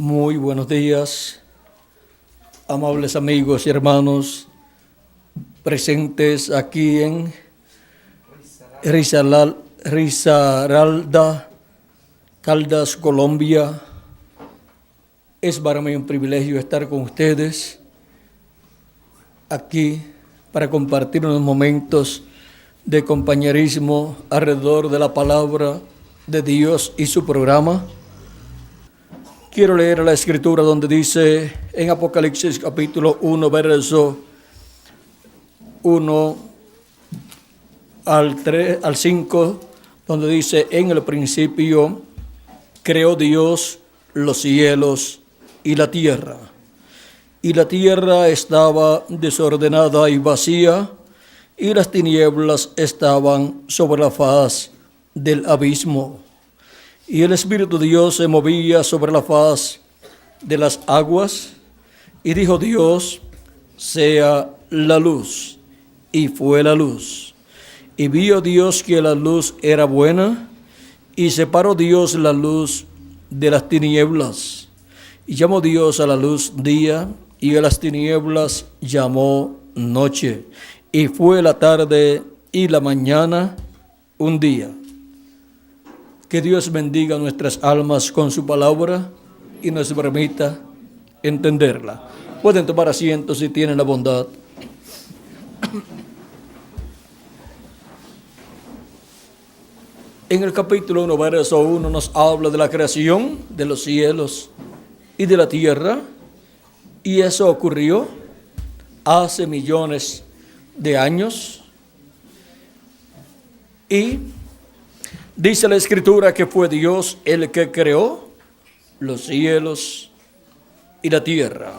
Muy buenos días, amables amigos y hermanos presentes aquí en Risaralda, Caldas, Colombia. Es para mí un privilegio estar con ustedes aquí para compartir unos momentos de compañerismo alrededor de la palabra de Dios y su programa. Quiero leer la escritura donde dice en Apocalipsis capítulo 1, verso 1 al 5, donde dice: en el principio creó Dios los cielos y la tierra estaba desordenada y vacía, y las tinieblas estaban sobre la faz del abismo. Y el Espíritu de Dios se movía sobre la faz de las aguas, y dijo Dios: sea la luz, y fue la luz. Y vio Dios que la luz era buena, y separó Dios la luz de las tinieblas. Y llamó Dios a la luz día, y a las tinieblas llamó noche. Y fue la tarde y la mañana un día. Que Dios bendiga nuestras almas con su palabra y nos permita entenderla. Pueden tomar asiento si tienen la bondad. En el capítulo 1, verso 1, nos habla de la creación de los cielos y de la tierra, y eso ocurrió hace millones de años. Y dice la Escritura que fue Dios el que creó los cielos y la tierra.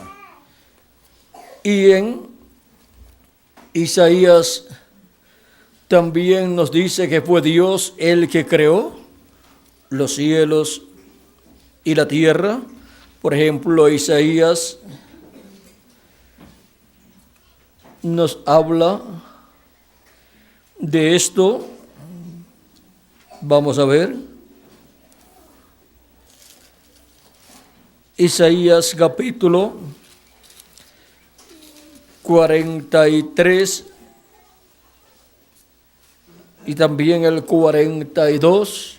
Y en Isaías también nos dice que fue Dios el que creó los cielos y la tierra. Por ejemplo, Isaías nos habla de esto. Vamos a ver. Isaías capítulo 43 y también el 42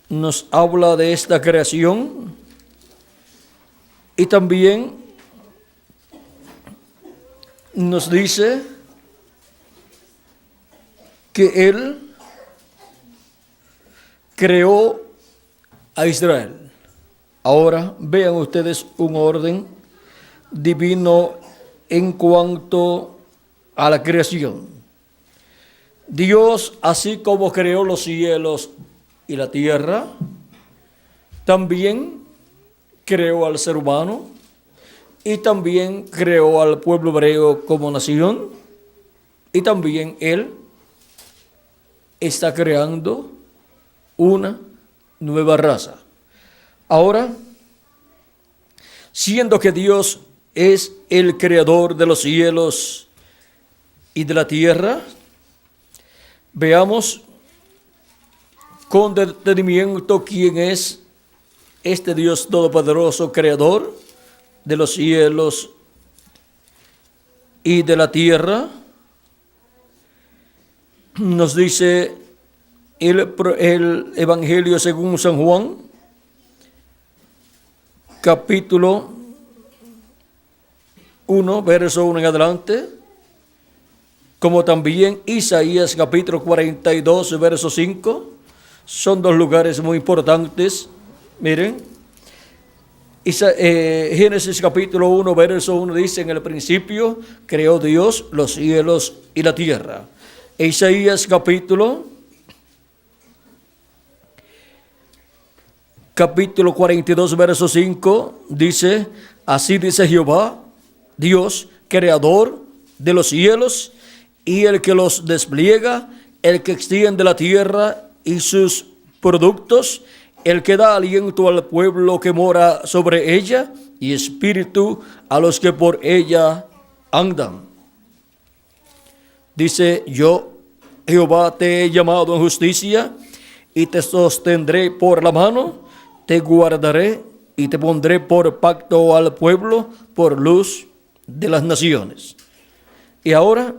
nos habla de esta creación, y también nos dice que Él creó a Israel. Ahora vean ustedes un orden divino en cuanto a la creación. Dios, así como creó los cielos y la tierra, también creó al ser humano, y también creó al pueblo hebreo como nación, y también Él está creando una nueva raza. Ahora, siendo que Dios es el creador de los cielos y de la tierra, veamos con detenimiento quién es este Dios todopoderoso, creador de los cielos y de la tierra. Nos dice el Evangelio según San Juan, capítulo 1, verso 1 en adelante, como también Isaías capítulo 42, verso 5. Son dos lugares muy importantes. Miren, Génesis capítulo 1, verso 1 dice: en el principio creó Dios los cielos y la tierra. Isaías capítulo 42, verso 5 dice: así dice Jehová, Dios, creador de los cielos y el que los despliega, el que extiende la tierra y sus productos, el que da aliento al pueblo que mora sobre ella, y espíritu a los que por ella andan. Dice: yo, Jehová, te he llamado en justicia, y te sostendré por la mano, te guardaré y te pondré por pacto al pueblo, por luz de las naciones. Y ahora,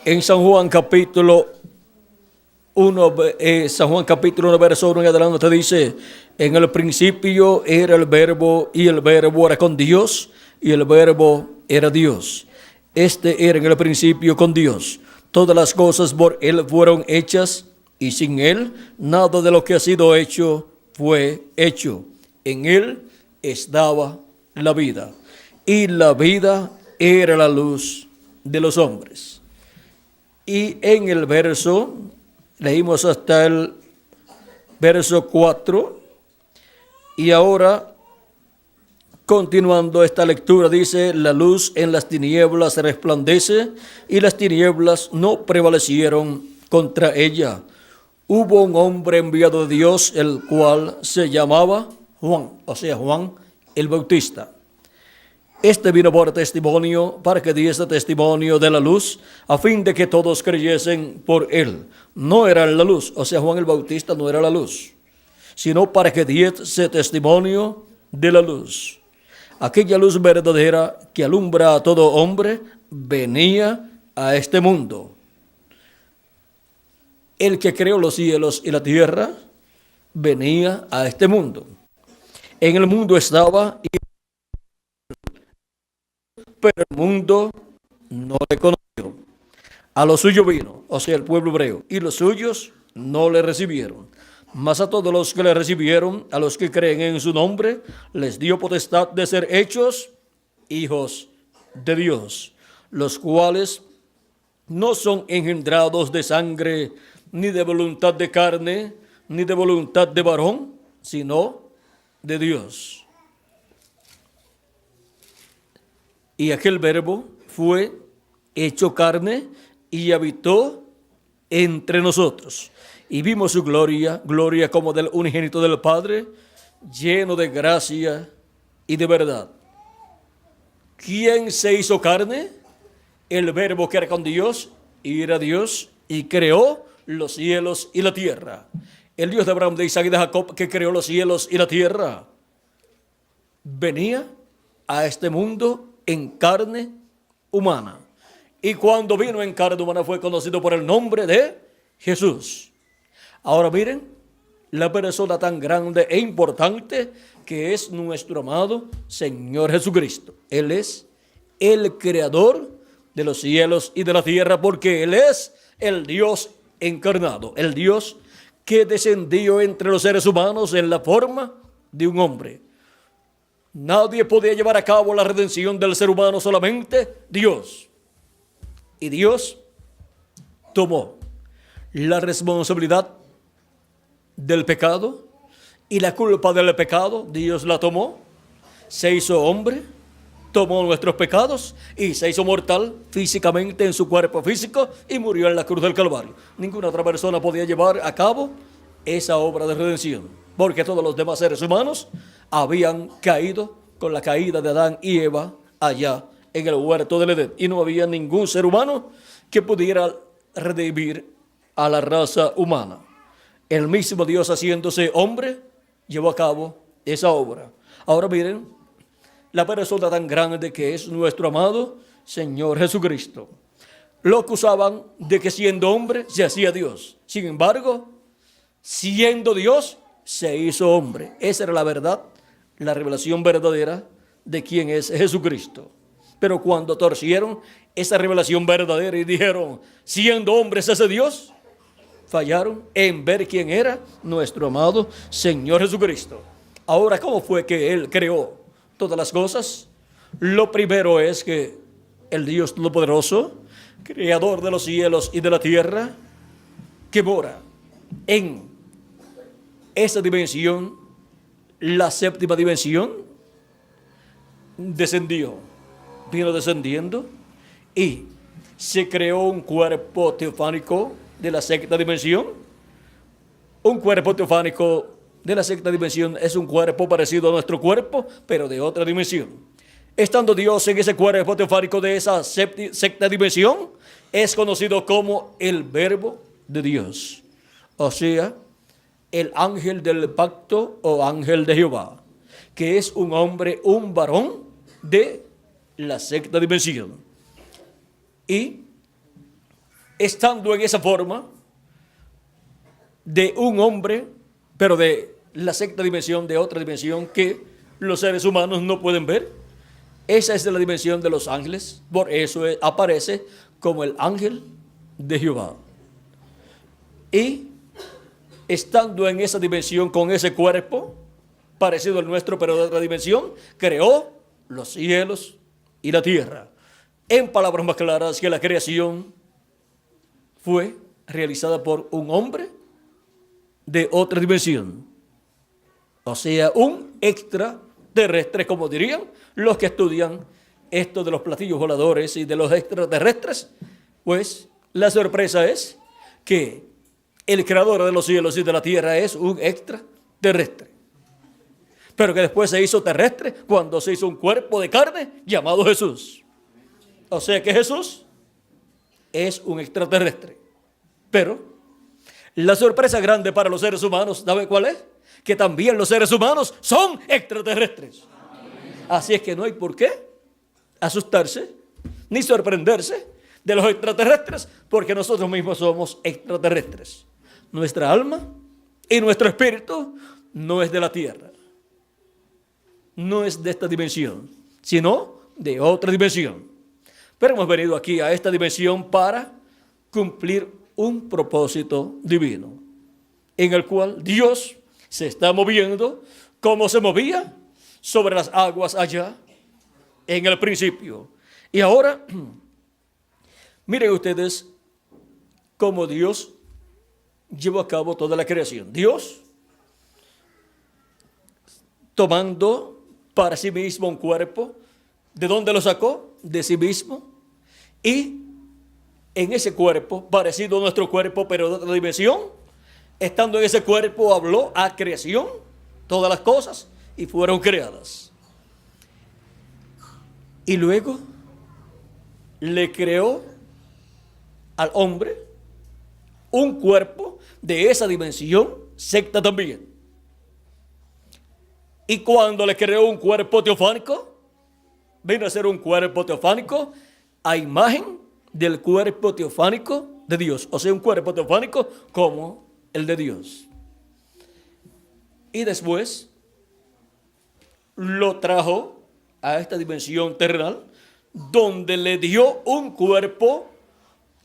en San Juan capítulo 1, verso 1 en adelante te dice: en el principio era el verbo, y el verbo era con Dios, y el verbo era Dios. Este era en el principio con Dios. Todas las cosas por Él fueron hechas, y sin Él nada de lo que ha sido hecho fue hecho. En Él estaba la vida, y la vida era la luz de los hombres. Y en el verso, leímos hasta el verso 4, y ahora, continuando esta lectura, dice: la luz en las tinieblas resplandece, y las tinieblas no prevalecieron contra ella. Hubo un hombre enviado de Dios, el cual se llamaba Juan, o sea, Juan el Bautista. Este vino por testimonio, para que diese testimonio de la luz, a fin de que todos creyesen por él. No era la luz, o sea, Juan el Bautista no era la luz, sino para que diese testimonio de la luz. Aquella luz verdadera que alumbra a todo hombre venía a este mundo. El que creó los cielos y la tierra venía a este mundo. En el mundo estaba, pero el mundo no le conoció. A lo suyo vino, o sea, el pueblo hebreo, y los suyos no le recibieron. Mas a todos los que le recibieron, a los que creen en su nombre, les dio potestad de ser hechos hijos de Dios, los cuales no son engendrados de sangre, ni de voluntad de carne, ni de voluntad de varón, sino de Dios. Y aquel verbo fue hecho carne y habitó entre nosotros. Y vimos su gloria, gloria como del unigénito del Padre, lleno de gracia y de verdad. ¿Quién se hizo carne? El verbo que era con Dios, y era Dios, y creó los cielos y la tierra. El Dios de Abraham, de Isaac y de Jacob, que creó los cielos y la tierra, venía a este mundo en carne humana. Y cuando vino en carne humana fue conocido por el nombre de Jesús. Ahora miren la persona tan grande e importante que es nuestro amado Señor Jesucristo. Él es el creador de los cielos y de la tierra, porque Él es el Dios encarnado, el Dios que descendió entre los seres humanos en la forma de un hombre. Nadie podía llevar a cabo la redención del ser humano, solamente Dios. Y Dios tomó la responsabilidad del pecado y la culpa del pecado. Dios la tomó, se hizo hombre, tomó nuestros pecados y se hizo mortal físicamente en su cuerpo físico y murió en la cruz del Calvario. Ninguna otra persona podía llevar a cabo esa obra de redención, porque todos los demás seres humanos habían caído con la caída de Adán y Eva allá en el huerto del Edén, y no había ningún ser humano que pudiera redimir a la raza humana. El mismo Dios, haciéndose hombre, llevó a cabo esa obra. Ahora miren la persona tan grande que es nuestro amado Señor Jesucristo. Lo acusaban de que siendo hombre se hacía Dios. Sin embargo, siendo Dios, se hizo hombre. Esa era la verdad, la revelación verdadera de quién es Jesucristo. Pero cuando torcieron esa revelación verdadera y dijeron, siendo hombre se hace Dios, fallaron en ver quién era nuestro amado Señor Jesucristo. Ahora, ¿cómo fue que Él creó todas las cosas? Lo primero es que el Dios Todopoderoso, creador de los cielos y de la tierra, que mora en esa dimensión, la séptima dimensión, vino descendiendo y se creó un cuerpo teofánico de la sexta dimensión. Un cuerpo teofánico de la sexta dimensión es un cuerpo parecido a nuestro cuerpo, pero de otra dimensión. Estando Dios en ese cuerpo teofánico de esa sexta dimensión, es conocido como el Verbo de Dios. O sea, el ángel del pacto o ángel de Jehová, que es un hombre, un varón de la sexta dimensión. Y estando en esa forma de un hombre, pero de la sexta dimensión, de otra dimensión que los seres humanos no pueden ver, esa es la dimensión de los ángeles, por eso aparece como el ángel de Jehová. Y estando en esa dimensión con ese cuerpo, parecido al nuestro pero de otra dimensión, creó los cielos y la tierra. En palabras más claras, que la creación fue realizada por un hombre de otra dimensión. O sea, un extraterrestre, como dirían los que estudian esto de los platillos voladores y de los extraterrestres. Pues la sorpresa es que el creador de los cielos y de la tierra es un extraterrestre, pero que después se hizo terrestre cuando se hizo un cuerpo de carne llamado Jesús. O sea que Jesús es un extraterrestre. Pero la sorpresa grande para los seres humanos, ¿sabe cuál es? Que también los seres humanos son extraterrestres. Así es que no hay por qué asustarse ni sorprenderse de los extraterrestres, porque nosotros mismos somos extraterrestres. Nuestra alma y nuestro espíritu no es de la tierra, no es de esta dimensión, sino de otra dimensión. Pero hemos venido aquí a esta dimensión para cumplir un propósito divino, en el cual Dios se está moviendo como se movía sobre las aguas allá en el principio. Y ahora, miren ustedes cómo Dios llevó a cabo toda la creación. Dios, tomando para sí mismo un cuerpo, ¿de dónde lo sacó? De sí mismo. Y en ese cuerpo, parecido a nuestro cuerpo, pero de otra dimensión, estando en ese cuerpo, habló a creación, todas las cosas, y fueron creadas. Y luego le creó al hombre un cuerpo de esa dimensión secta también. Y cuando le creó un cuerpo teofánico, vino a ser un cuerpo teofánico a imagen del cuerpo teofánico de Dios. O sea, un cuerpo teofánico como el de Dios. Y después lo trajo a esta dimensión terrenal, donde le dio un cuerpo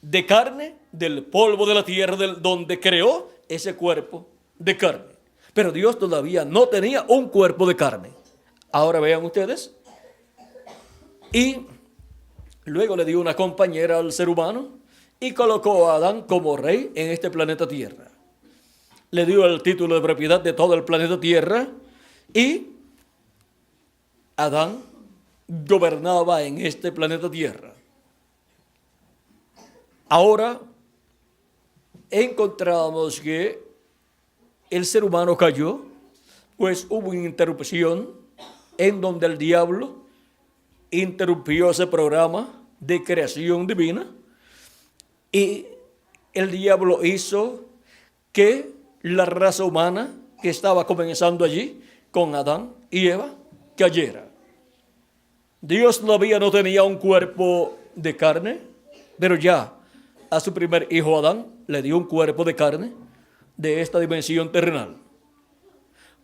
de carne del polvo de la tierra, donde creó ese cuerpo de carne. Pero Dios todavía no tenía un cuerpo de carne. Ahora vean ustedes. Y luego le dio una compañera al ser humano y colocó a Adán como rey en este planeta Tierra. Le dio el título de propiedad de todo el planeta Tierra y Adán gobernaba en este planeta Tierra. Ahora encontramos que el ser humano cayó, pues hubo una interrupción en donde el diablo interrumpió ese programa de creación divina y el diablo hizo que la raza humana que estaba comenzando allí con Adán y Eva cayera. Dios todavía no tenía un cuerpo de carne, pero ya a su primer hijo Adán le dio un cuerpo de carne de esta dimensión terrenal.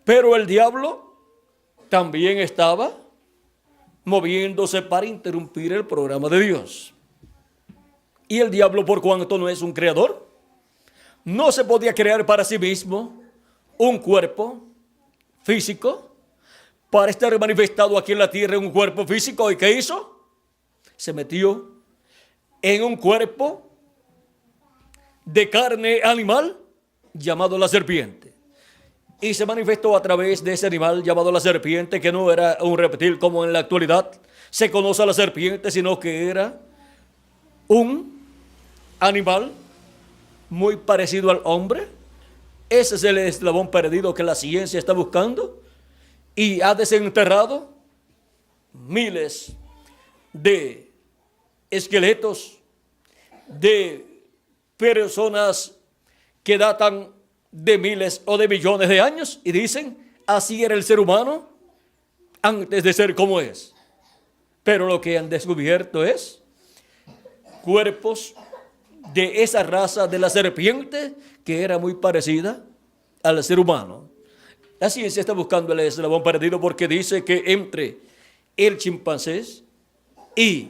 Pero el diablo también estaba moviéndose para interrumpir el programa de Dios. Y el diablo, por cuanto no es un creador, no se podía crear para sí mismo un cuerpo físico para estar manifestado aquí en la tierra en un cuerpo físico. ¿Y qué hizo? Se metió en un cuerpo de carne animal llamado la serpiente. Y se manifestó a través de ese animal llamado la serpiente, que no era un reptil como en la actualidad se conoce a la serpiente, sino que era un animal muy parecido al hombre. Ese es el eslabón perdido que la ciencia está buscando y ha desenterrado miles de esqueletos de personas que datan de miles o de millones de años y dicen, así era el ser humano antes de ser como es. Pero lo que han descubierto es cuerpos de esa raza de la serpiente que era muy parecida al ser humano. La ciencia está buscando el eslabón perdido porque dice que entre el chimpancé y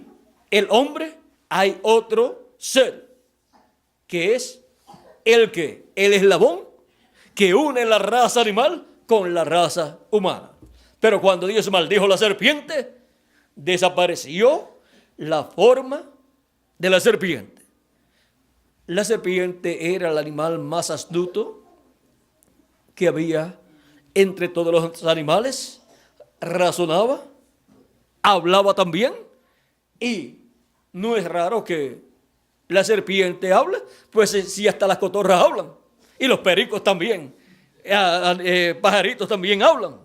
el hombre hay otro ser que es el eslabón que une la raza animal con la raza humana. Pero cuando Dios maldijo la serpiente, desapareció la forma de la serpiente. La serpiente era el animal más astuto que había entre todos los animales. Razonaba, hablaba también, y no es raro que la serpiente hable, pues si hasta las cotorras hablan, y los pericos también, pajaritos también hablan.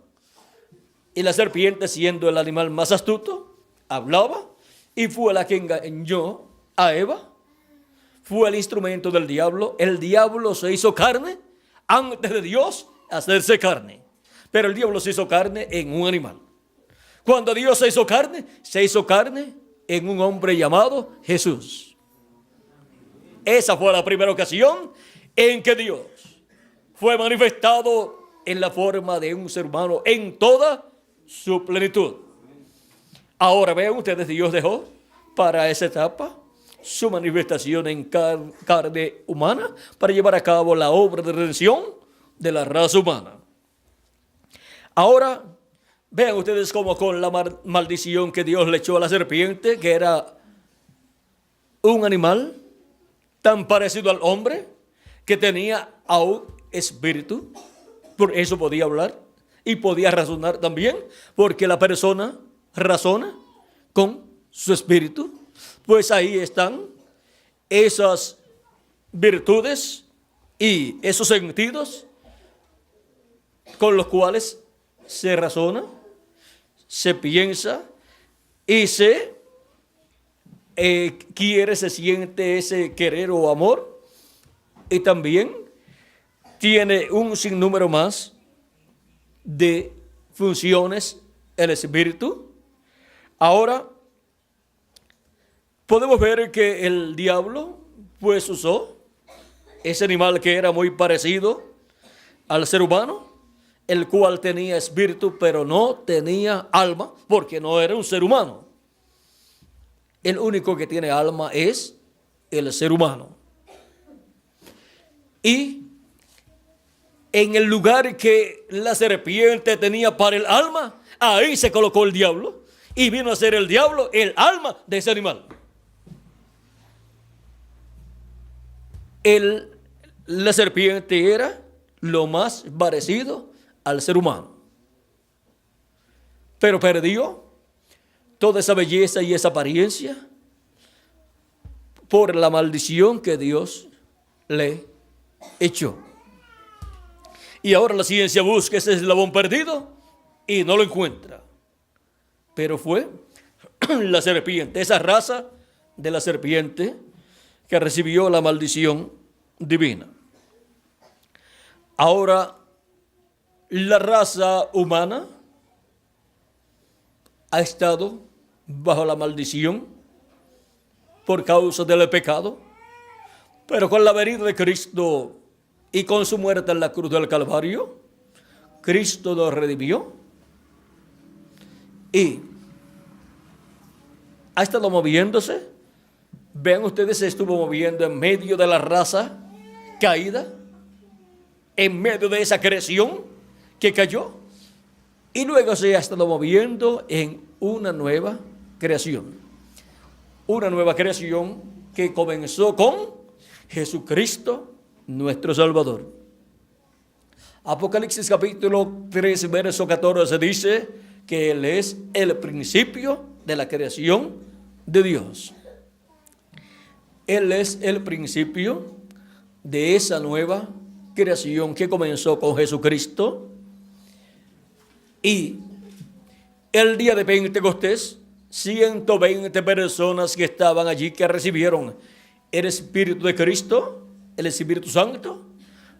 Y la serpiente, siendo el animal más astuto, hablaba, y fue la que engañó a Eva. Fue el instrumento del diablo. El diablo se hizo carne antes de Dios hacerse carne. Pero el diablo se hizo carne en un animal. Cuando Dios se hizo carne en un hombre llamado Jesús. Esa fue la primera ocasión en que Dios fue manifestado en la forma de un ser humano en toda su plenitud. Ahora vean ustedes, Dios dejó para esa etapa su manifestación en carne humana para llevar a cabo la obra de redención de la raza humana. Ahora vean ustedes cómo con la maldición que Dios le echó a la serpiente, que era un animal tan parecido al hombre, que tenía aún espíritu, por eso podía hablar y podía razonar también, porque la persona razona con su espíritu. Pues ahí están esas virtudes y esos sentidos con los cuales se razona, se piensa y se quiere, se siente ese querer o amor, y también tiene un sinnúmero más de funciones el espíritu. Ahora podemos ver que el diablo pues usó ese animal que era muy parecido al ser humano, el cual tenía espíritu pero no tenía alma, porque no era un ser humano. El único que tiene alma es el ser humano. Y en el lugar que la serpiente tenía para el alma, ahí se colocó el diablo, y vino a ser el diablo el alma de ese animal. La serpiente era lo más parecido al ser humano, pero perdió toda esa belleza y esa apariencia por la maldición que Dios le echó. Y ahora la ciencia busca ese eslabón perdido y no lo encuentra. Pero fue la serpiente, esa raza de la serpiente, que recibió la maldición divina. Ahora, la raza humana ha estado bajo la maldición por causa del pecado, pero con la venida de Cristo y con su muerte en la cruz del Calvario, Cristo nos redimió y ha estado moviéndose. Vean ustedes, se estuvo moviendo en medio de la raza caída, en medio de esa creación que cayó, y luego se ha estado moviendo en una nueva creación. Una nueva creación que comenzó con Jesucristo, nuestro Salvador. Apocalipsis capítulo 3, verso 14 dice que Él es el principio de la creación de Dios. Él es el principio de esa nueva creación que comenzó con Jesucristo. Y el día de Pentecostés, 120 personas que estaban allí, que recibieron el Espíritu de Cristo, el Espíritu Santo,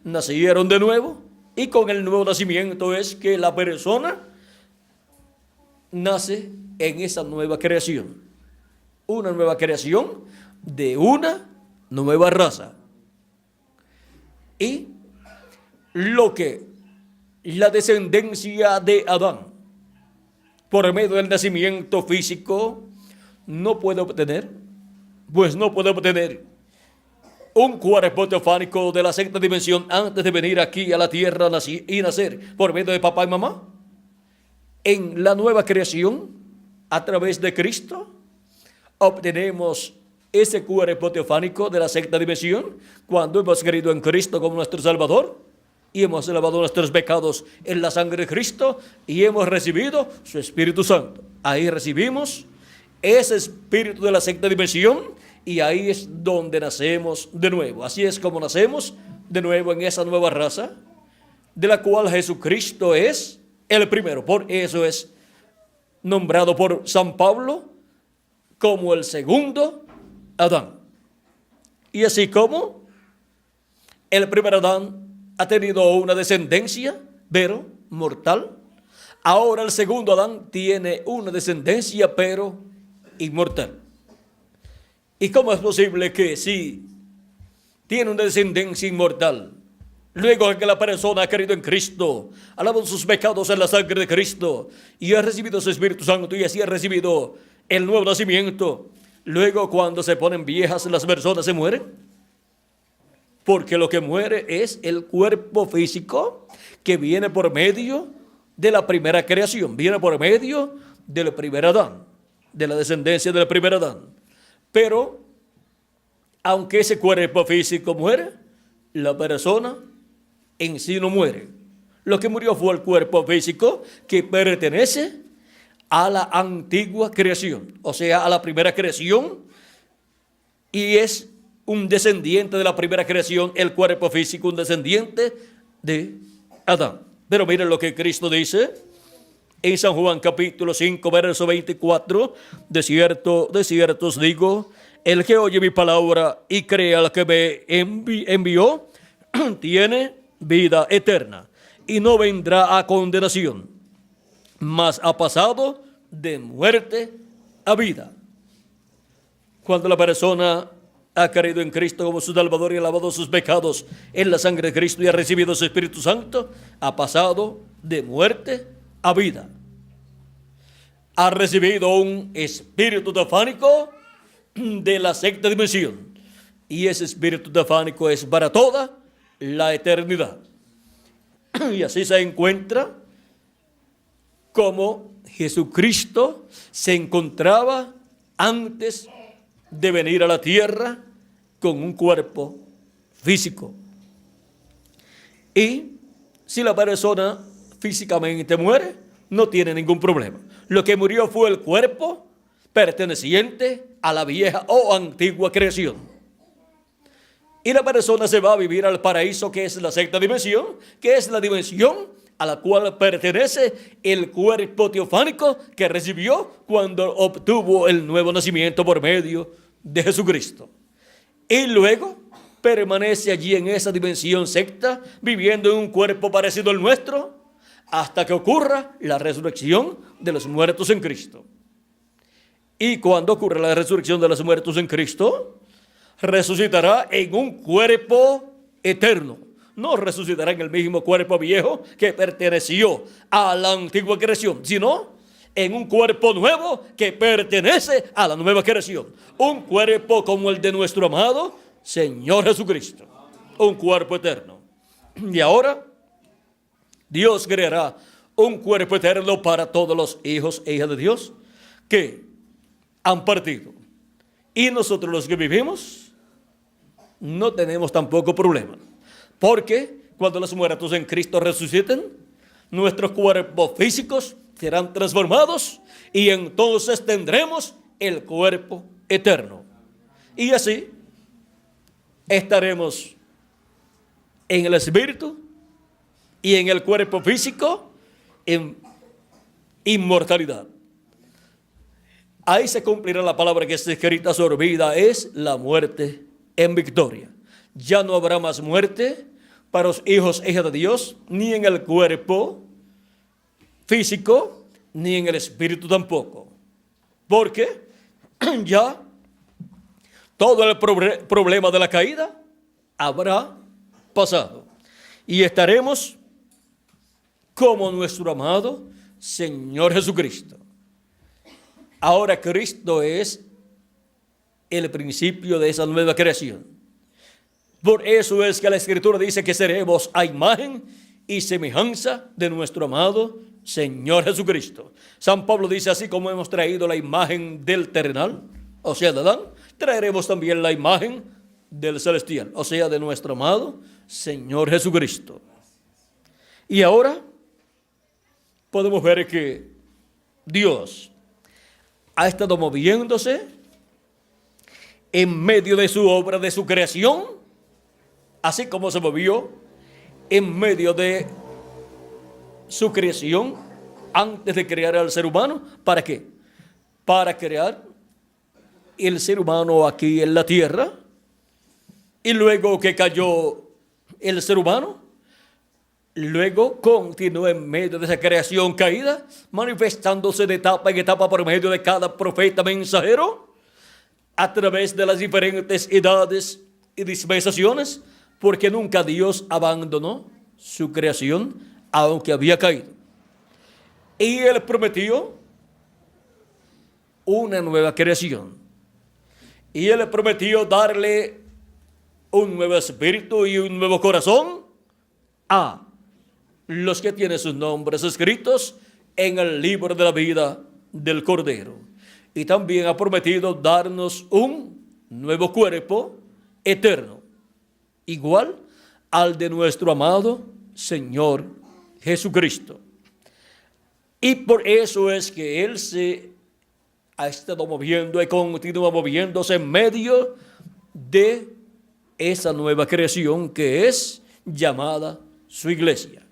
nacieron de nuevo, y con el nuevo nacimiento es que la persona nace en esa nueva creación. Una nueva creación de una nueva raza. Y lo que la descendencia de Adán, por medio del nacimiento físico, no puede obtener, pues no puede obtener un cuerpo teofánico de la sexta dimensión antes de venir aquí a la tierra y nacer por medio de papá y mamá. En la nueva creación, a través de Cristo, obtenemos ese cuerpo teofánico de la sexta dimensión cuando hemos creído en Cristo como nuestro Salvador y hemos lavado nuestros pecados en la sangre de Cristo y hemos recibido su Espíritu Santo. Ahí recibimos ese espíritu de la sexta dimensión y ahí es donde nacemos de nuevo. Así es como nacemos de nuevo en esa nueva raza, de la cual Jesucristo es el primero. Por eso es nombrado por San Pablo como el segundo Adán. Y así como el primer Adán ha tenido una descendencia, pero mortal, ahora el segundo Adán tiene una descendencia, pero inmortal. ¿Y cómo es posible que si tiene una descendencia inmortal, luego que la persona ha creído en Cristo, ha lavado sus pecados en la sangre de Cristo y ha recibido su Espíritu Santo y así ha recibido el nuevo nacimiento, luego cuando se ponen viejas las personas se mueren? Porque lo que muere es el cuerpo físico que viene por medio de la primera creación, viene por medio del primer Adán, de la descendencia del primer Adán. Pero, aunque ese cuerpo físico muere, la persona en sí no muere. Lo que murió fue el cuerpo físico que pertenece a la antigua creación, o sea, a la primera creación, y es un descendiente de la primera creación, el cuerpo físico, un descendiente de Adán. Pero miren lo que Cristo dice en San Juan capítulo 5, verso 24, de cierto os digo, el que oye mi palabra y cree al que me envió, tiene vida eterna y no vendrá a condenación, mas ha pasado de muerte a vida. Cuando la persona ha creído en Cristo como su Salvador y ha lavado sus pecados en la sangre de Cristo y ha recibido su Espíritu Santo, ha pasado de muerte a vida. Ha recibido un espíritu teofánico de la sexta dimensión. Y ese espíritu teofánico es para toda la eternidad. Y así se encuentra como Jesucristo se encontraba antes de venir a la tierra con un cuerpo físico. Y si la persona físicamente muere, no tiene ningún problema. Lo que murió fue el cuerpo perteneciente a la vieja o antigua creación. Y la persona se va a vivir al paraíso, que es la sexta dimensión, que es la dimensión a la cual pertenece el cuerpo teofánico que recibió cuando obtuvo el nuevo nacimiento por medio de Jesucristo. Y luego permanece allí en esa dimensión sexta, viviendo en un cuerpo parecido al nuestro, hasta que ocurra la resurrección de los muertos en Cristo. Y cuando ocurra la resurrección de los muertos en Cristo, resucitará en un cuerpo eterno. No resucitará en el mismo cuerpo viejo que perteneció a la antigua creación, sino en un cuerpo nuevo que pertenece a la nueva creación. Un cuerpo como el de nuestro amado Señor Jesucristo. Un cuerpo eterno. Y ahora Dios creará un cuerpo eterno para todos los hijos e hijas de Dios que han partido. Y nosotros los que vivimos no tenemos tampoco problema. Porque cuando los muertos en Cristo resuciten, nuestros cuerpos físicos serán transformados y entonces tendremos el cuerpo eterno. Y así estaremos en el espíritu y en el cuerpo físico en inmortalidad. Ahí se cumplirá la palabra que está escrita sobre vida, es la muerte en victoria. Ya no habrá más muerte, para los hijos e hijas de Dios, ni en el cuerpo físico, ni en el espíritu tampoco. Porque ya todo el problema de la caída habrá pasado. Y estaremos como nuestro amado Señor Jesucristo. Ahora Cristo es el principio de esa nueva creación. Por eso es que la Escritura dice que seremos a imagen y semejanza de nuestro amado Señor Jesucristo. San Pablo dice, así como hemos traído la imagen del terrenal, o sea de Adán, traeremos también la imagen del celestial, o sea de nuestro amado Señor Jesucristo. Y ahora podemos ver que Dios ha estado moviéndose en medio de su obra, de su creación, así como se movió en medio de su creación antes de crear al ser humano. ¿Para qué? Para crear el ser humano aquí en la tierra, y luego que cayó el ser humano, luego continuó en medio de esa creación caída, manifestándose de etapa en etapa por medio de cada profeta mensajero, a través de las diferentes edades y dispensaciones, porque nunca Dios abandonó su creación, aunque había caído. Y Él prometió una nueva creación. Y Él prometió darle un nuevo espíritu y un nuevo corazón a los que tienen sus nombres escritos en el libro de la vida del Cordero. Y también ha prometido darnos un nuevo cuerpo eterno, igual al de nuestro amado Señor Jesucristo. Y por eso es que Él se ha estado moviendo y continúa moviéndose en medio de esa nueva creación que es llamada su iglesia,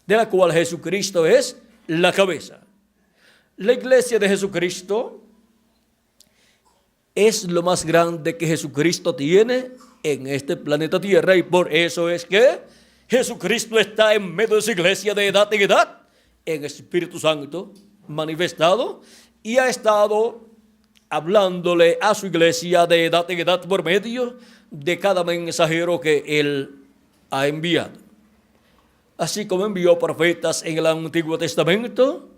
de la cual Jesucristo es la cabeza. La iglesia de Jesucristo es lo más grande que Jesucristo tiene en este planeta Tierra, y por eso es que Jesucristo está en medio de su iglesia de edad en edad, en Espíritu Santo manifestado, y ha estado hablándole a su iglesia de edad en edad por medio de cada mensajero que Él ha enviado. Así como envió profetas en el Antiguo Testamento,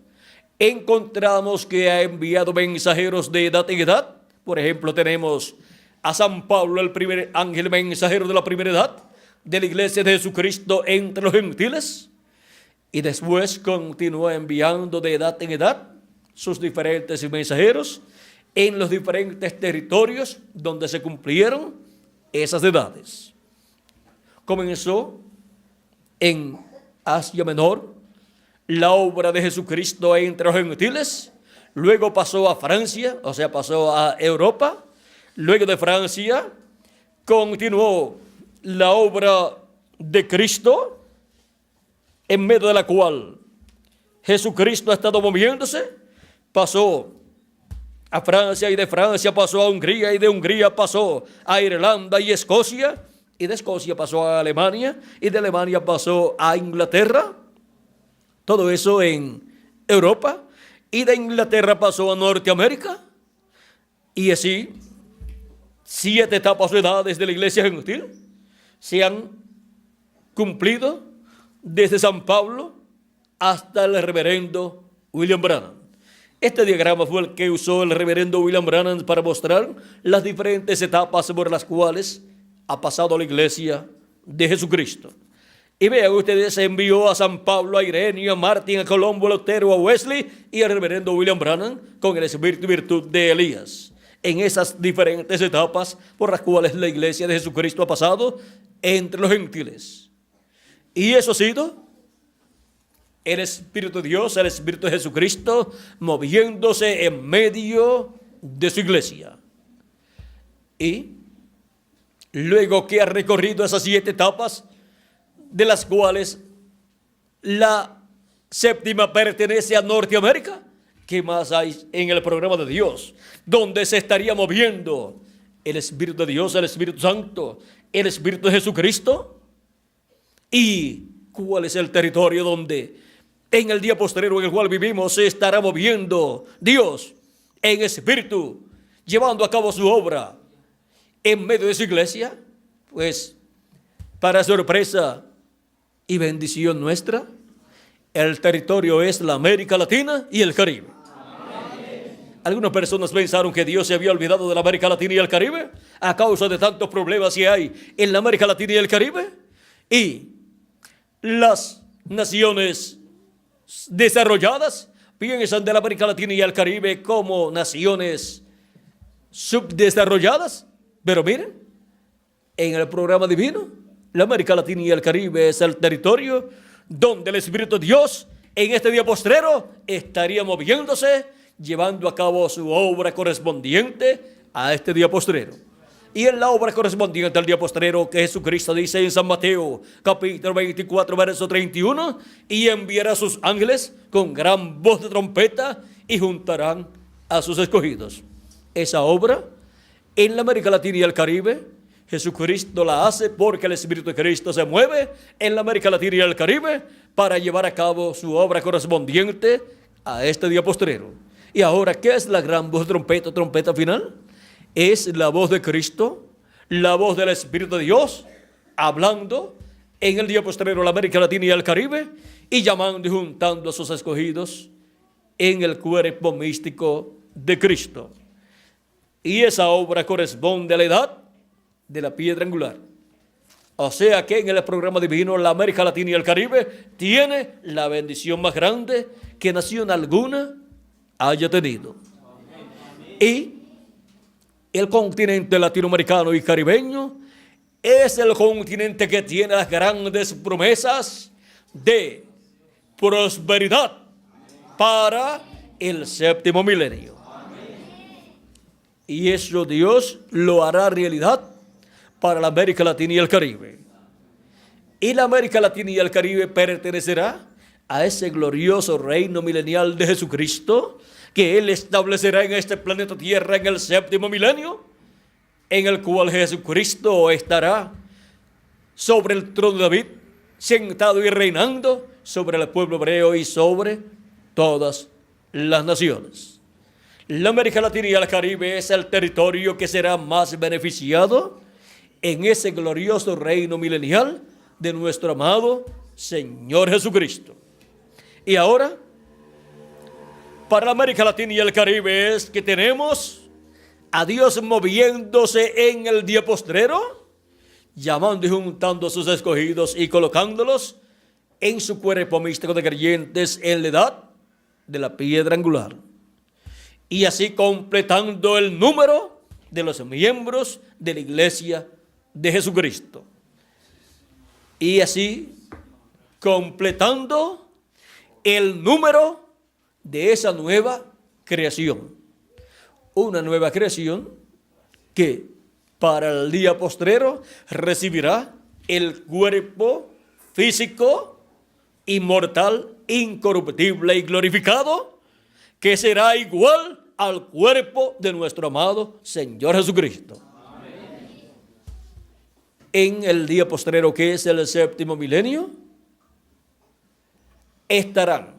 encontramos que ha enviado mensajeros de edad en edad. Por ejemplo, tenemos a San Pablo, el primer ángel mensajero de la primera edad de la iglesia de Jesucristo entre los gentiles, y después continúa enviando de edad en edad sus diferentes mensajeros en los diferentes territorios donde se cumplieron esas edades. Comenzó en Asia Menor la obra de Jesucristo entre los gentiles, luego pasó a Francia, o sea, pasó a Europa. Luego de Francia continuó la obra de Cristo, en medio de la cual Jesucristo ha estado moviéndose. Pasó a Francia, y de Francia pasó a Hungría, y de Hungría pasó a Irlanda y Escocia, y de Escocia pasó a Alemania, y de Alemania pasó a Inglaterra. Todo eso en Europa, y de Inglaterra pasó a Norteamérica, y así 7 etapas o edades de la iglesia gentil se han cumplido desde San Pablo hasta el reverendo William Branham. Este diagrama fue el que usó el reverendo William Branham para mostrar las diferentes etapas por las cuales ha pasado la iglesia de Jesucristo. Y vean ustedes, se envió a San Pablo, a Ireneo, a Martín, a Colombo, a Lutero, a Wesley y al reverendo William Branham con el espíritu y virtud de Elías. En esas diferentes etapas por las cuales la iglesia de Jesucristo ha pasado entre los gentiles. Y eso ha sido el Espíritu de Dios, el Espíritu de Jesucristo, moviéndose en medio de su iglesia. Y luego que ha recorrido esas 7 etapas, de las cuales la 7ª pertenece a Norteamérica, ¿qué más hay en el programa de Dios? Donde se estaría moviendo el Espíritu de Dios, el Espíritu Santo, el Espíritu de Jesucristo. ¿Y cuál es el territorio donde en el día postrero en el cual vivimos se estará moviendo Dios en espíritu, llevando a cabo su obra en medio de su iglesia? Pues, para sorpresa y bendición nuestra, el territorio es la América Latina y el Caribe. Algunas personas pensaron que Dios se había olvidado de la América Latina y el Caribe a causa de tantos problemas que hay en la América Latina y el Caribe. Y las naciones desarrolladas piensan de la América Latina y el Caribe como naciones subdesarrolladas. Pero miren, en el programa divino, la América Latina y el Caribe es el territorio donde el Espíritu de Dios en este día postrero estaría moviéndose, llevando a cabo su obra correspondiente a este día postrero. Y en la obra correspondiente al día postrero que Jesucristo dice en San Mateo, capítulo 24, verso 31, y enviará a sus ángeles con gran voz de trompeta y juntarán a sus escogidos. Esa obra en la América Latina y el Caribe, Jesucristo la hace porque el Espíritu de Cristo se mueve en la América Latina y el Caribe para llevar a cabo su obra correspondiente a este día postrero. Y ahora, ¿qué es la gran voz de trompeta, trompeta final? Es la voz de Cristo, la voz del Espíritu de Dios, hablando en el día postrero a la América Latina y el Caribe y llamando y juntando a sus escogidos en el cuerpo místico de Cristo. Y esa obra corresponde a la edad de la piedra angular. O sea que en el programa divino la América Latina y el Caribe tiene la bendición más grande que nación alguna haya tenido. Y el continente latinoamericano y caribeño es el continente que tiene las grandes promesas de prosperidad para el séptimo milenio. Y eso Dios lo hará realidad para la América Latina y el Caribe. Y la América Latina y el Caribe pertenecerá a ese glorioso reino milenial de Jesucristo que Él establecerá en este planeta Tierra en el séptimo milenio, en el cual Jesucristo estará sobre el trono de David, sentado y reinando sobre el pueblo hebreo y sobre todas las naciones. La América Latina y el Caribe es el territorio que será más beneficiado en ese glorioso reino milenial de nuestro amado Señor Jesucristo. Y ahora, para la América Latina y el Caribe es que tenemos a Dios moviéndose en el día postrero, llamando y juntando a sus escogidos y colocándolos en su cuerpo místico de creyentes en la edad de la piedra angular. Y así completando el número de los miembros de la iglesia de Jesucristo. Y así completando el número de esa nueva creación. Una nueva creación que para el día postrero recibirá el cuerpo físico, inmortal, incorruptible y glorificado, que será igual al cuerpo de nuestro amado Señor Jesucristo. Amén. En el día postrero, que es el séptimo milenio, estarán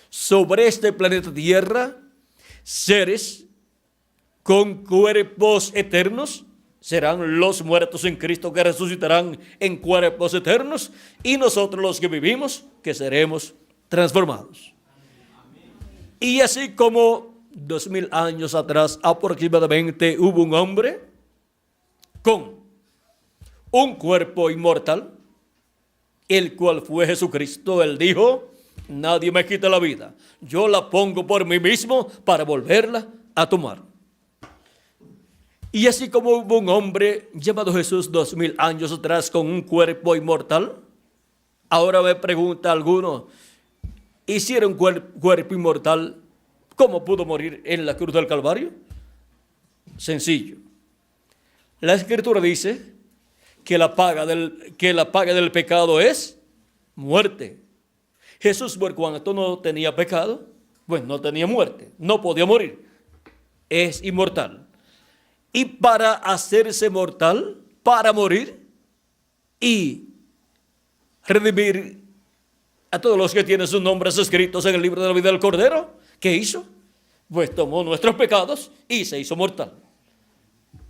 sobre este planeta Tierra seres con cuerpos eternos. Serán los muertos en Cristo que resucitarán en cuerpos eternos, y nosotros los que vivimos que seremos transformados. Y así como 2000 años atrás aproximadamente hubo un hombre con un cuerpo inmortal, el cual fue Jesucristo. Él dijo: nadie me quita la vida, yo la pongo por mí mismo para volverla a tomar. Y así como hubo un hombre llamado Jesús 2000 años atrás con un cuerpo inmortal, ahora me pregunta alguno: ¿y si era un cuerpo inmortal, cómo pudo morir en la cruz del Calvario? Sencillo. La Escritura dice que la paga del pecado es muerte. Jesús, por cuanto no tenía pecado, pues no tenía muerte, no podía morir, es inmortal. Y para hacerse mortal, para morir y redimir a todos los que tienen sus nombres escritos en el libro de la vida del Cordero. ¿Qué hizo? Pues tomó nuestros pecados y se hizo mortal.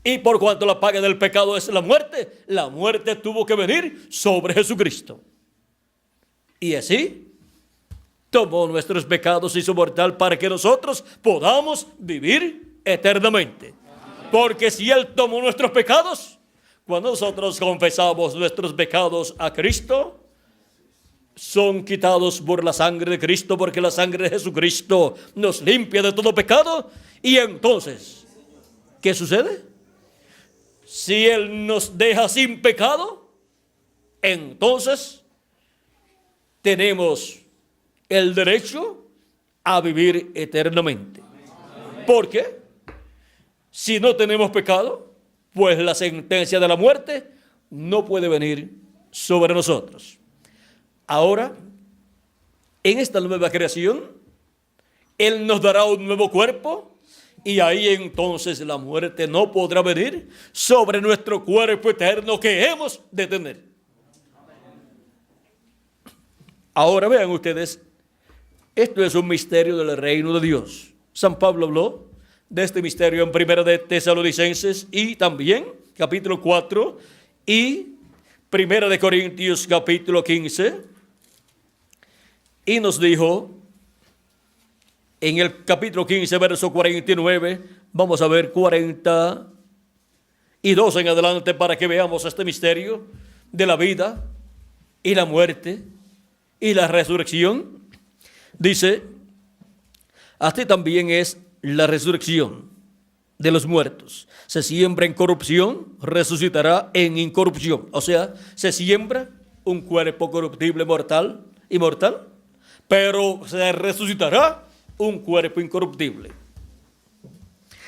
Y por cuanto la paga del pecado es la muerte tuvo que venir sobre Jesucristo. Y así tomó nuestros pecados y se hizo mortal para que nosotros podamos vivir eternamente. Porque si Él tomó nuestros pecados, cuando nosotros confesamos nuestros pecados a Cristo, son quitados por la sangre de Cristo, porque la sangre de Jesucristo nos limpia de todo pecado. Y entonces, ¿qué sucede? Si Él nos deja sin pecado, entonces tenemos el derecho a vivir eternamente. ¿Por qué? Si no tenemos pecado, pues la sentencia de la muerte no puede venir sobre nosotros. Ahora, en esta nueva creación, Él nos dará un nuevo cuerpo y ahí entonces la muerte no podrá venir sobre nuestro cuerpo eterno que hemos de tener. Ahora vean ustedes, esto es un misterio del reino de Dios. San Pablo habló de este misterio en Primera de Tesalonicenses y también capítulo 4 y Primera de Corintios capítulo 15. Y nos dijo, en el capítulo 15, verso 49, vamos a ver 42 en adelante para que veamos este misterio de la vida y la muerte y la resurrección. Dice, así también es la resurrección de los muertos. Se siembra en corrupción, resucitará en incorrupción. O sea, se siembra un cuerpo corruptible, mortal, inmortal, pero se resucitará un cuerpo incorruptible.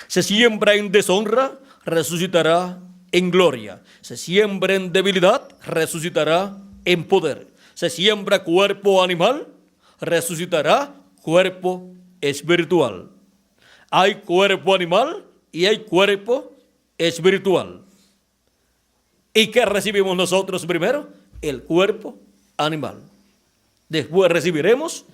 Se siembra en deshonra, resucitará en gloria. Se siembra en debilidad, resucitará en poder. Se siembra cuerpo animal, resucitará cuerpo espiritual. Hay cuerpo animal y hay cuerpo espiritual. ¿Y qué recibimos nosotros primero? El cuerpo animal. Después recibiremos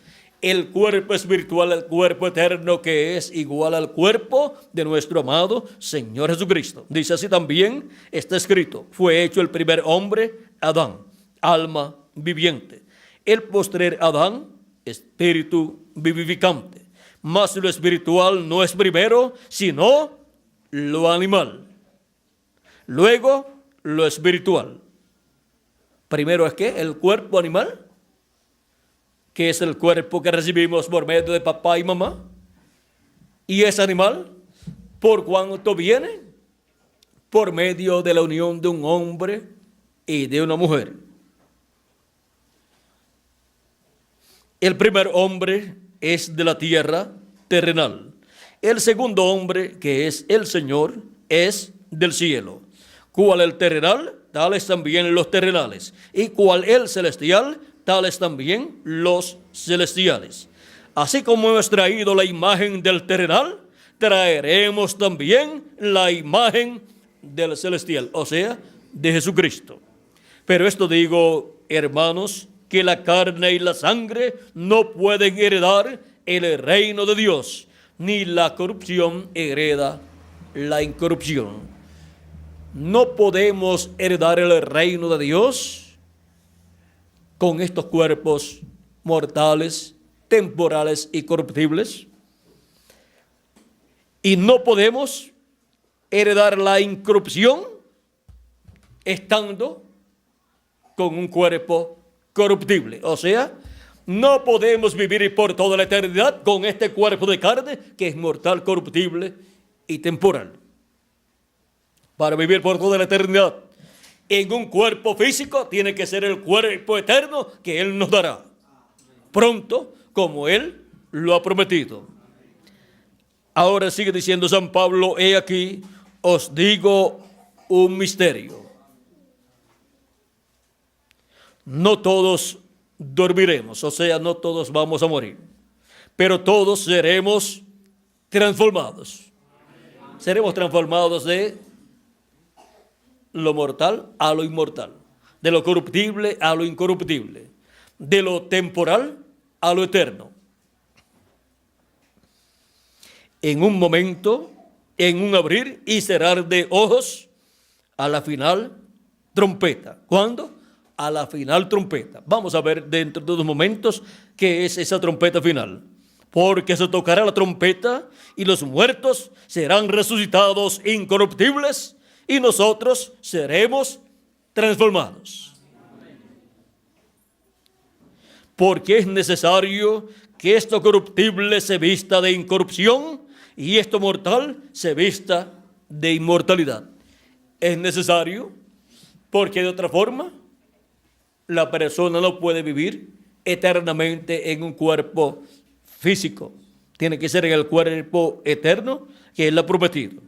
el cuerpo espiritual, el cuerpo eterno que es igual al cuerpo de nuestro amado Señor Jesucristo. Dice así también, está escrito, fue hecho el primer hombre, Adán, alma viviente. El postrer Adán, espíritu vivificante. Mas lo espiritual no es primero, sino lo animal. Luego, lo espiritual. Primero es que el cuerpo animal, que es el cuerpo que recibimos por medio de papá y mamá, y es animal, por cuanto viene por medio de la unión de un hombre y de una mujer. El primer hombre es de la tierra terrenal. El segundo hombre, que es el Señor, es del cielo. Cual el terrenal, tales también los terrenales. Y cual el celestial, tales también los celestiales. Así como hemos traído la imagen del terrenal, traeremos también la imagen del celestial, o sea, de Jesucristo. Pero esto digo, hermanos, que la carne y la sangre no pueden heredar el reino de Dios, ni la corrupción hereda la incorrupción. No podemos heredar el reino de Dios con estos cuerpos mortales, temporales y corruptibles. Y no podemos heredar la incorrupción estando con un cuerpo corruptible. O sea, no podemos vivir por toda la eternidad con este cuerpo de carne que es mortal, corruptible y temporal. Para vivir por toda la eternidad en un cuerpo físico tiene que ser el cuerpo eterno que Él nos dará pronto, como Él lo ha prometido. Ahora sigue diciendo San Pablo, he aquí, os digo un misterio. No todos dormiremos, o sea, no todos vamos a morir, pero todos seremos transformados. Seremos transformados de lo mortal a lo inmortal, de lo corruptible a lo incorruptible, de lo temporal a lo eterno. En un momento, en un abrir y cerrar de ojos, a la final trompeta. ¿Cuándo? A la final trompeta. Vamos a ver dentro de unos momentos qué es esa trompeta final. Porque se tocará la trompeta y los muertos serán resucitados incorruptibles y nosotros seremos transformados. Porque es necesario que esto corruptible se vista de incorrupción y esto mortal se vista de inmortalidad. Es necesario porque de otra forma la persona no puede vivir eternamente en un cuerpo físico. Tiene que ser en el cuerpo eterno que Él ha prometido.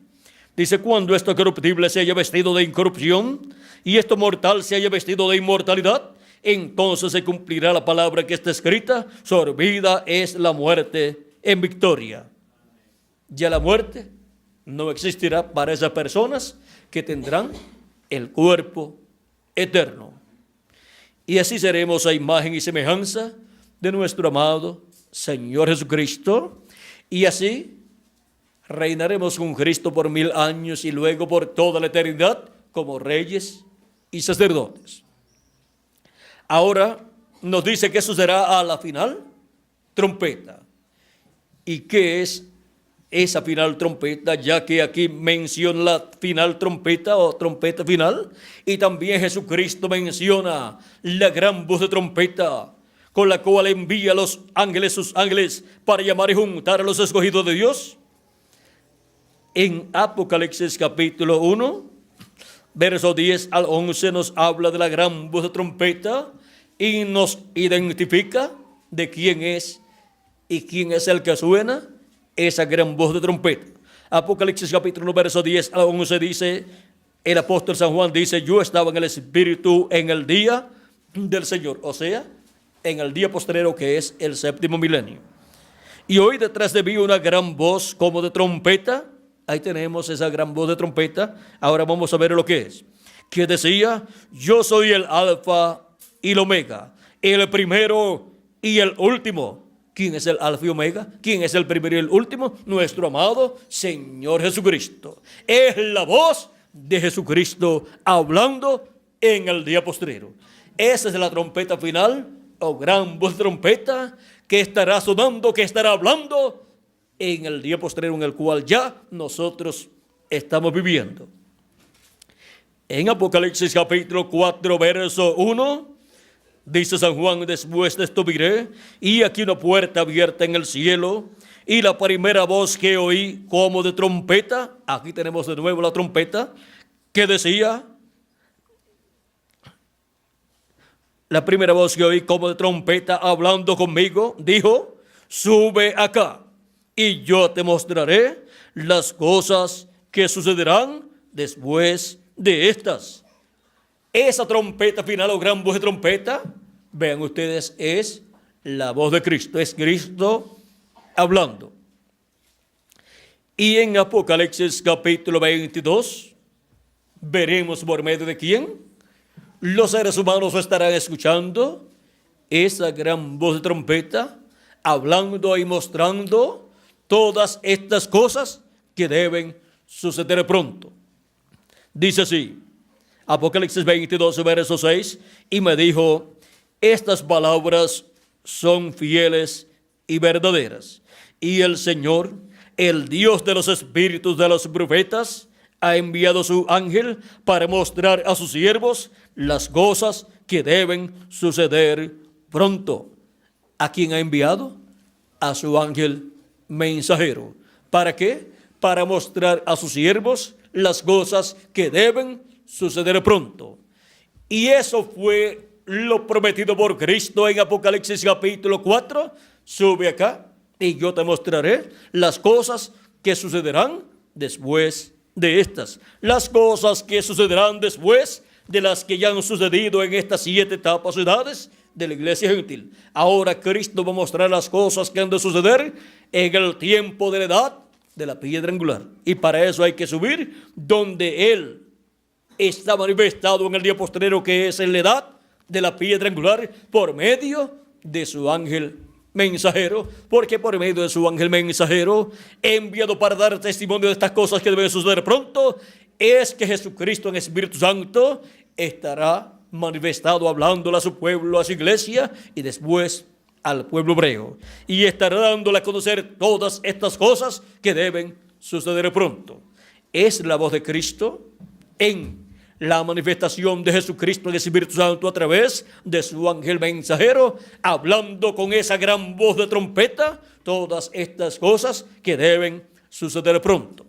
Dice, cuando esto corruptible se haya vestido de incorrupción y esto mortal se haya vestido de inmortalidad, entonces se cumplirá la palabra que está escrita: sorbida es la muerte en victoria. Ya la muerte no existirá para esas personas que tendrán el cuerpo eterno. Y así seremos a imagen y semejanza de nuestro amado Señor Jesucristo, y así reinaremos con Cristo por 1000 años y luego por toda la eternidad como reyes y sacerdotes. Ahora nos dice que eso será a la final trompeta. ¿Y qué es esa final trompeta? Ya que aquí menciona la final trompeta o trompeta final, y también Jesucristo menciona la gran voz de trompeta con la cual envía a los ángeles, sus ángeles, para llamar y juntar a los escogidos de Dios. En Apocalipsis capítulo 1, verso 10 al 11 nos habla de la gran voz de trompeta y nos identifica de quién es y quién es el que suena esa gran voz de trompeta. Apocalipsis capítulo 1, verso 10 al 11 dice, el apóstol San Juan dice, yo estaba en el Espíritu en el día del Señor, o sea, en el día postrero que es el séptimo milenio. Y oí detrás de mí una gran voz como de trompeta. Ahí tenemos esa gran voz de trompeta. Ahora vamos a ver lo que es. Que decía, yo soy el alfa y el omega, el primero y el último. ¿Quién es el alfa y omega? ¿Quién es el primero y el último? Nuestro amado Señor Jesucristo. Es la voz de Jesucristo hablando en el día postrero. Esa es la trompeta final, o gran voz de trompeta, que estará sonando, que estará hablando en el día postrero en el cual ya nosotros estamos viviendo. En Apocalipsis capítulo 4, verso 1, dice San Juan, después de esto miré, y aquí una puerta abierta en el cielo, y la primera voz que oí como de trompeta, aquí tenemos de nuevo la trompeta, que decía, la primera voz que oí como de trompeta hablando conmigo, dijo, sube acá, y yo te mostraré las cosas que sucederán después de estas. Esa trompeta final o gran voz de trompeta, vean ustedes, es la voz de Cristo, es Cristo hablando. Y en Apocalipsis capítulo 22, veremos por medio de quién los seres humanos estarán escuchando esa gran voz de trompeta, hablando y mostrando todas estas cosas que deben suceder pronto. Dice así, Apocalipsis 22, verso 6, y me dijo, estas palabras son fieles y verdaderas, y el Señor, el Dios de los espíritus de los profetas, ha enviado su ángel para mostrar a sus siervos las cosas que deben suceder pronto. ¿A quién ha enviado? A su ángel mensajero. ¿Para qué? Para mostrar a sus siervos las cosas que deben suceder pronto. Y eso fue lo prometido por Cristo en Apocalipsis capítulo 4. Sube acá y yo te mostraré las cosas que sucederán después de estas. Las cosas que sucederán después de las que ya han sucedido en estas 7 etapas o edades de la iglesia gentil. Ahora Cristo va a mostrar las cosas que han de suceder en el tiempo de la edad de la piedra angular. Y para eso hay que subir donde Él está manifestado en el día postrero, que es en la edad de la piedra angular, por medio de su ángel mensajero, porque por medio de su ángel mensajero, enviado para dar testimonio de estas cosas que deben suceder pronto, es que Jesucristo en Espíritu Santo estará manifestado, hablándole a su pueblo, a su iglesia, y después al pueblo hebreo, y estará dándole a conocer todas estas cosas que deben suceder pronto. Es la voz de Cristo en la manifestación de Jesucristo en el Espíritu Santo a través de su ángel mensajero, hablando con esa gran voz de trompeta todas estas cosas que deben suceder pronto.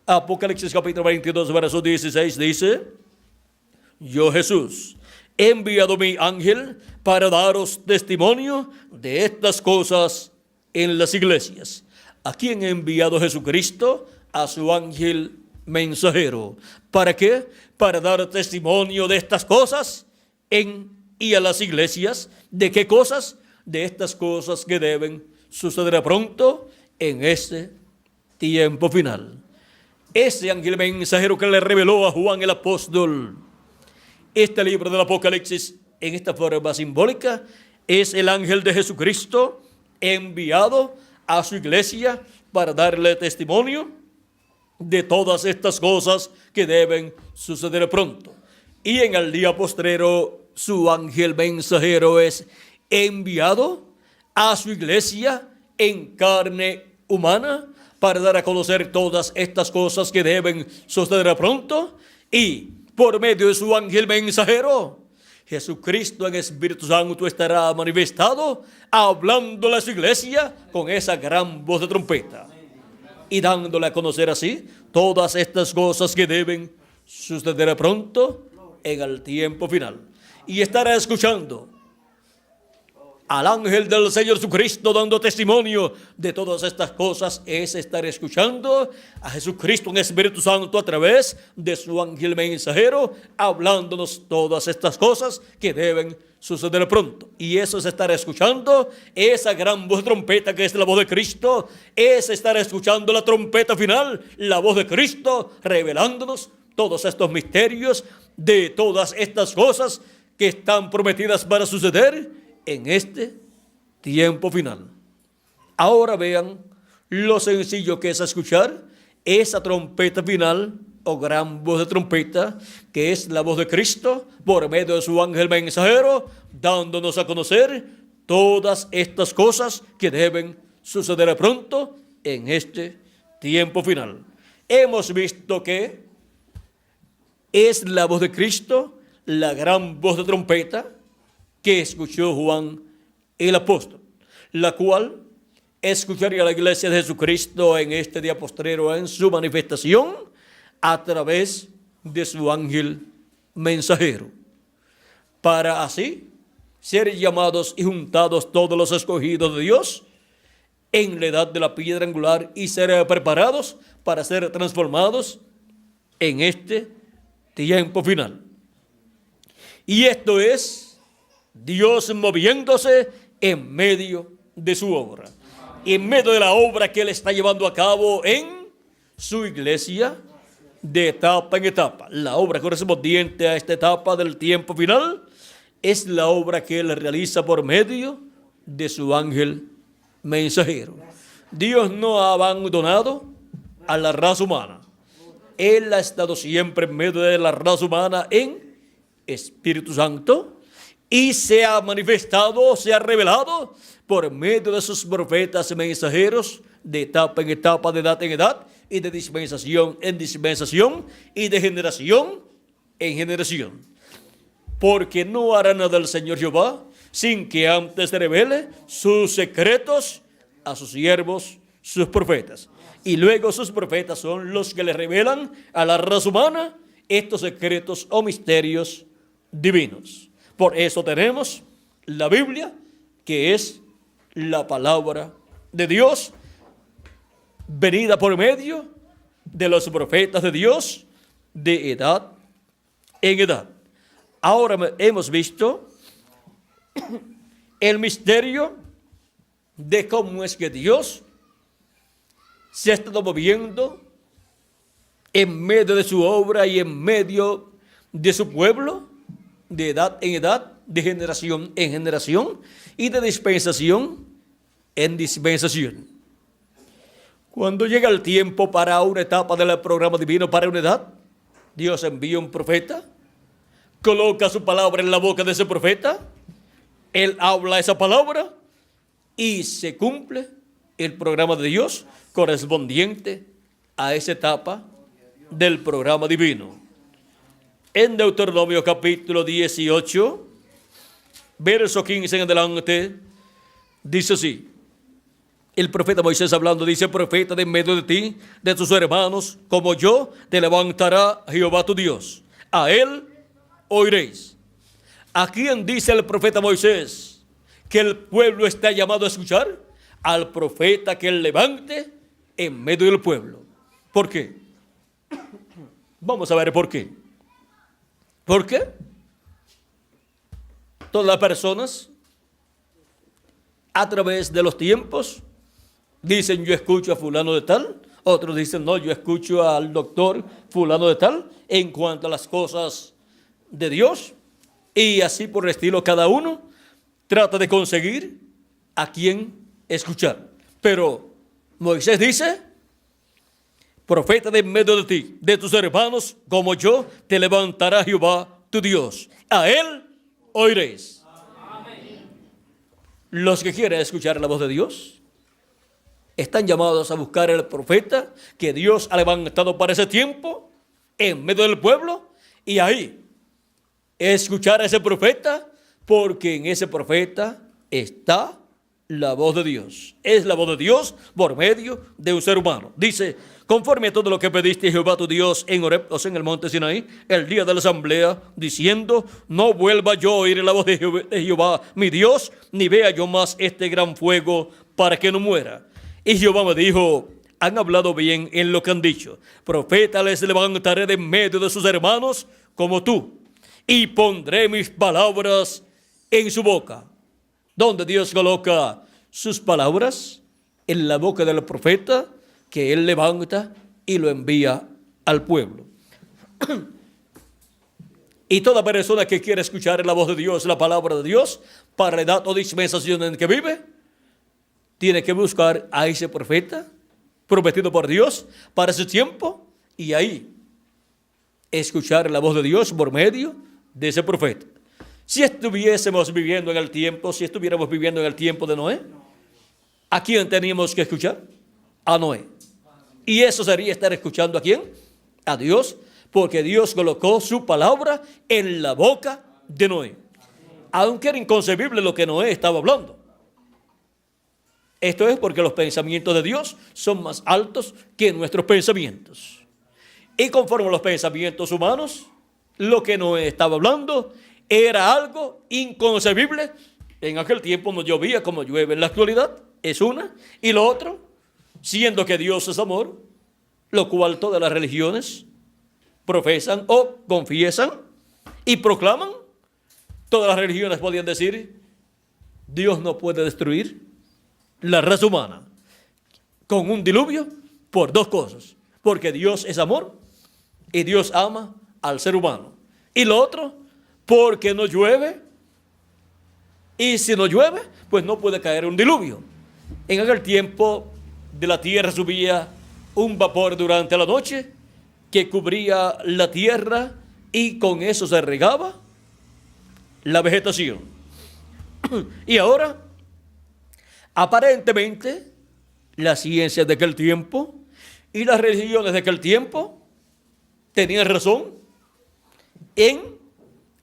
Apocalipsis capítulo 22, verso 16 dice: yo, Jesús, he enviado mi ángel para daros testimonio de estas cosas en las iglesias. ¿A quién ha enviado Jesucristo? A su ángel mensajero. ¿Para qué? Para dar testimonio de estas cosas y a las iglesias. ¿De qué cosas? De estas cosas que deben suceder pronto en este tiempo final. Ese ángel mensajero que le reveló a Juan el apóstol este libro del Apocalipsis en esta forma simbólica, es el ángel de Jesucristo enviado a su iglesia para darle testimonio de todas estas cosas que deben suceder pronto. Y en el día postrero, su ángel mensajero es enviado a su iglesia en carne humana para dar a conocer todas estas cosas que deben suceder pronto, y por medio de su ángel mensajero, Jesucristo en Espíritu Santo estará manifestado, hablándole a su iglesia con esa gran voz de trompeta y dándole a conocer así todas estas cosas que deben suceder pronto en el tiempo final. Y estará escuchando al ángel del Señor Jesucristo dando testimonio de todas estas cosas. Es estar escuchando a Jesucristo en Espíritu Santo a través de su ángel mensajero, hablándonos todas estas cosas que deben suceder pronto. Y eso es estar escuchando esa gran voz de trompeta que es la voz de Cristo. Es estar escuchando la trompeta final, la voz de Cristo, revelándonos todos estos misterios de todas estas cosas que están prometidas para suceder en este tiempo final. Ahora vean lo sencillo que es escuchar esa trompeta final o gran voz de trompeta, que es la voz de Cristo por medio de su ángel mensajero, dándonos a conocer todas estas cosas que deben suceder pronto en este tiempo final. Hemos visto que es la voz de Cristo, la gran voz de trompeta que escuchó Juan el apóstol, la cual escucharía la iglesia de Jesucristo en este día postrero en su manifestación a través de su ángel mensajero, para así ser llamados y juntados todos los escogidos de Dios en la edad de la piedra angular y ser preparados para ser transformados en este tiempo final. Y esto es Dios moviéndose en medio de su obra, en medio de la obra que Él está llevando a cabo en su iglesia de etapa en etapa. La obra correspondiente a esta etapa del tiempo final es la obra que Él realiza por medio de su ángel mensajero. Dios no ha abandonado a la raza humana. Él ha estado siempre en medio de la raza humana en Espíritu Santo, y se ha manifestado, se ha revelado por medio de sus profetas y mensajeros de etapa en etapa, de edad en edad, y de dispensación en dispensación, y de generación en generación. Porque no hará nada el Señor Jehová sin que antes revele sus secretos a sus siervos, sus profetas. Y luego sus profetas son los que le revelan a la raza humana estos secretos o misterios divinos. Por eso tenemos la Biblia, que es la palabra de Dios, venida por medio de los profetas de Dios de edad en edad. Ahora hemos visto el misterio de cómo es que Dios se ha estado moviendo en medio de su obra y en medio de su pueblo, de edad en edad, de generación en generación y de dispensación en dispensación. Cuando llega el tiempo para una etapa del programa divino, para una edad, Dios envía un profeta, coloca su palabra en la boca de ese profeta, él habla esa palabra y se cumple el programa de Dios correspondiente a esa etapa del programa divino. En Deuteronomio capítulo 18, verso 15 en adelante, dice así. El profeta Moisés hablando dice: profeta de en medio de ti, de tus hermanos, como yo, te levantará Jehová tu Dios. A él oiréis. ¿A quién dice el profeta Moisés que el pueblo está llamado a escuchar? Al profeta que él levante en medio del pueblo. ¿Por qué? Vamos a ver por qué. ¿Por qué? Todas las personas a través de los tiempos dicen: yo escucho a fulano de tal. Otros dicen: no, yo escucho al doctor fulano de tal en cuanto a las cosas de Dios. Y así por el estilo, cada uno trata de conseguir a quién escuchar. Pero Moisés dice: profeta de en medio de ti, de tus hermanos, como yo, te levantará Jehová tu Dios. A él oiréis. Amén. Los que quieren escuchar la voz de Dios están llamados a buscar el profeta que Dios ha levantado para ese tiempo en medio del pueblo, y ahí escuchar a ese profeta, porque en ese profeta está la voz de Dios. Es la voz de Dios por medio de un ser humano. Dice: conforme a todo lo que pediste Jehová tu Dios en Horeb, o sea, en el monte Sinaí, el día de la asamblea, diciendo: no vuelva yo a oír la voz de Jehová mi Dios, ni vea yo más este gran fuego, para que no muera. Y Jehová me dijo: han hablado bien en lo que han dicho. Profeta les levantaré de en medio de sus hermanos como tú, y pondré mis palabras en su boca. ¿Dónde Dios coloca sus palabras? En la boca del profeta que él levanta y lo envía al pueblo. Y toda persona que quiere escuchar la voz de Dios, la palabra de Dios, para la edad o dispensación en que vive, tiene que buscar a ese profeta prometido por Dios para ese tiempo, y ahí escuchar la voz de Dios por medio de ese profeta. Si estuviésemos viviendo en el tiempo, si estuviéramos viviendo en el tiempo de Noé, ¿a quién teníamos que escuchar? A Noé. Y eso sería estar escuchando ¿a quién? A Dios, porque Dios colocó su palabra en la boca de Noé. Aunque era inconcebible lo que Noé estaba hablando. Esto es porque los pensamientos de Dios son más altos que nuestros pensamientos. Y conforme a los pensamientos humanos, lo que Noé estaba hablando era algo inconcebible. En aquel tiempo no llovía como llueve en la actualidad, es una. Y lo otro, siendo que Dios es amor, lo cual todas las religiones profesan o confiesan y proclaman. Todas las religiones podían decir: Dios no puede destruir la raza humana con un diluvio por dos cosas: porque Dios es amor y Dios ama al ser humano. Y lo otro, porque no llueve, y si no llueve, pues no puede caer un diluvio. En aquel tiempo de la tierra subía un vapor durante la noche que cubría la tierra, y con eso se regaba la vegetación. Y ahora, aparentemente, la ciencia de aquel tiempo y las religiones de aquel tiempo tenían razón en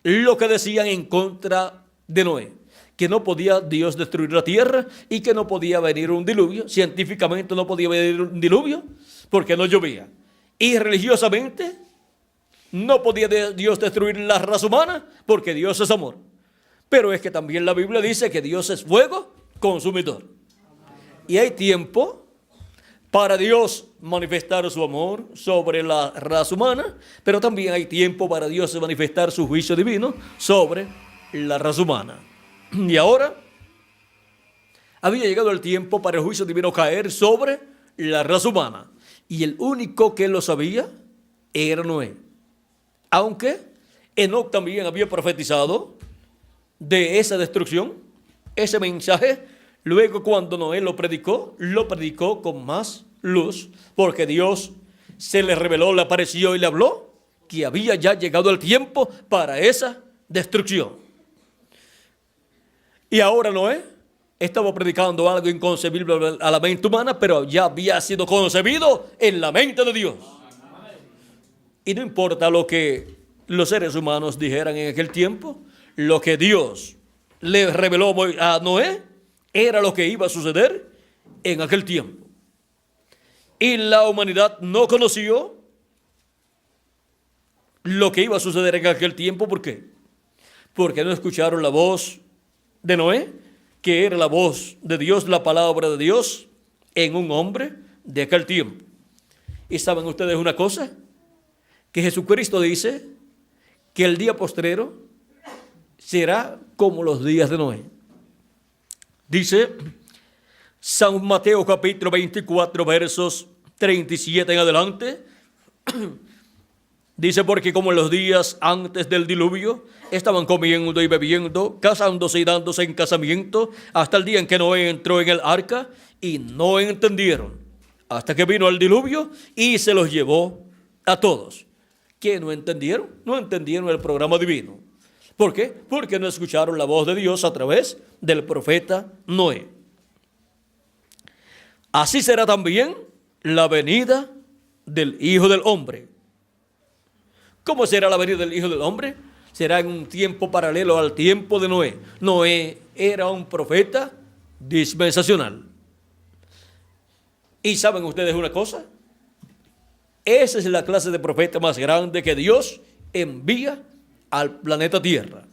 lo que decían en contra de Noé, que no podía Dios destruir la tierra y que no podía venir un diluvio. Científicamente no podía venir un diluvio porque no llovía. Y religiosamente no podía Dios destruir la raza humana porque Dios es amor. Pero es que también la Biblia dice que Dios es fuego consumidor. Y hay tiempo para Dios manifestar su amor sobre la raza humana, pero también hay tiempo para Dios manifestar su juicio divino sobre la raza humana. Y ahora había llegado el tiempo para el juicio divino caer sobre la raza humana. Y el único que lo sabía era Noé. Aunque Enoc también había profetizado de esa destrucción, ese mensaje. Luego cuando Noé lo predicó con más luz, porque Dios se le reveló, le apareció y le habló que había ya llegado el tiempo para esa destrucción. Y ahora Noé estaba predicando algo inconcebible a la mente humana, pero ya había sido concebido en la mente de Dios. Y no importa lo que los seres humanos dijeran en aquel tiempo, lo que Dios le reveló a Noé era lo que iba a suceder en aquel tiempo. Y la humanidad no conoció lo que iba a suceder en aquel tiempo. ¿Por qué? Porque no escucharon la voz de Noé, que era la voz de Dios, la palabra de Dios en un hombre de aquel tiempo. ¿Y saben ustedes una cosa? Que Jesucristo dice que el día postrero será como los días de Noé. Dice San Mateo capítulo 24 versos 37 en adelante. Dice, porque como en los días antes del diluvio estaban comiendo y bebiendo, casándose y dándose en casamiento, hasta el día en que Noé entró en el arca, y no entendieron, hasta que vino el diluvio y se los llevó a todos. ¿Qué no entendieron? No entendieron el programa divino. ¿Por qué? Porque no escucharon la voz de Dios a través del profeta Noé. Así será también la venida del Hijo del Hombre. ¿Cómo será la venida del Hijo del Hombre? Será en un tiempo paralelo al tiempo de Noé. Noé era un profeta dispensacional. ¿Y saben ustedes una cosa? Esa es la clase de profeta más grande que Dios envía al planeta Tierra.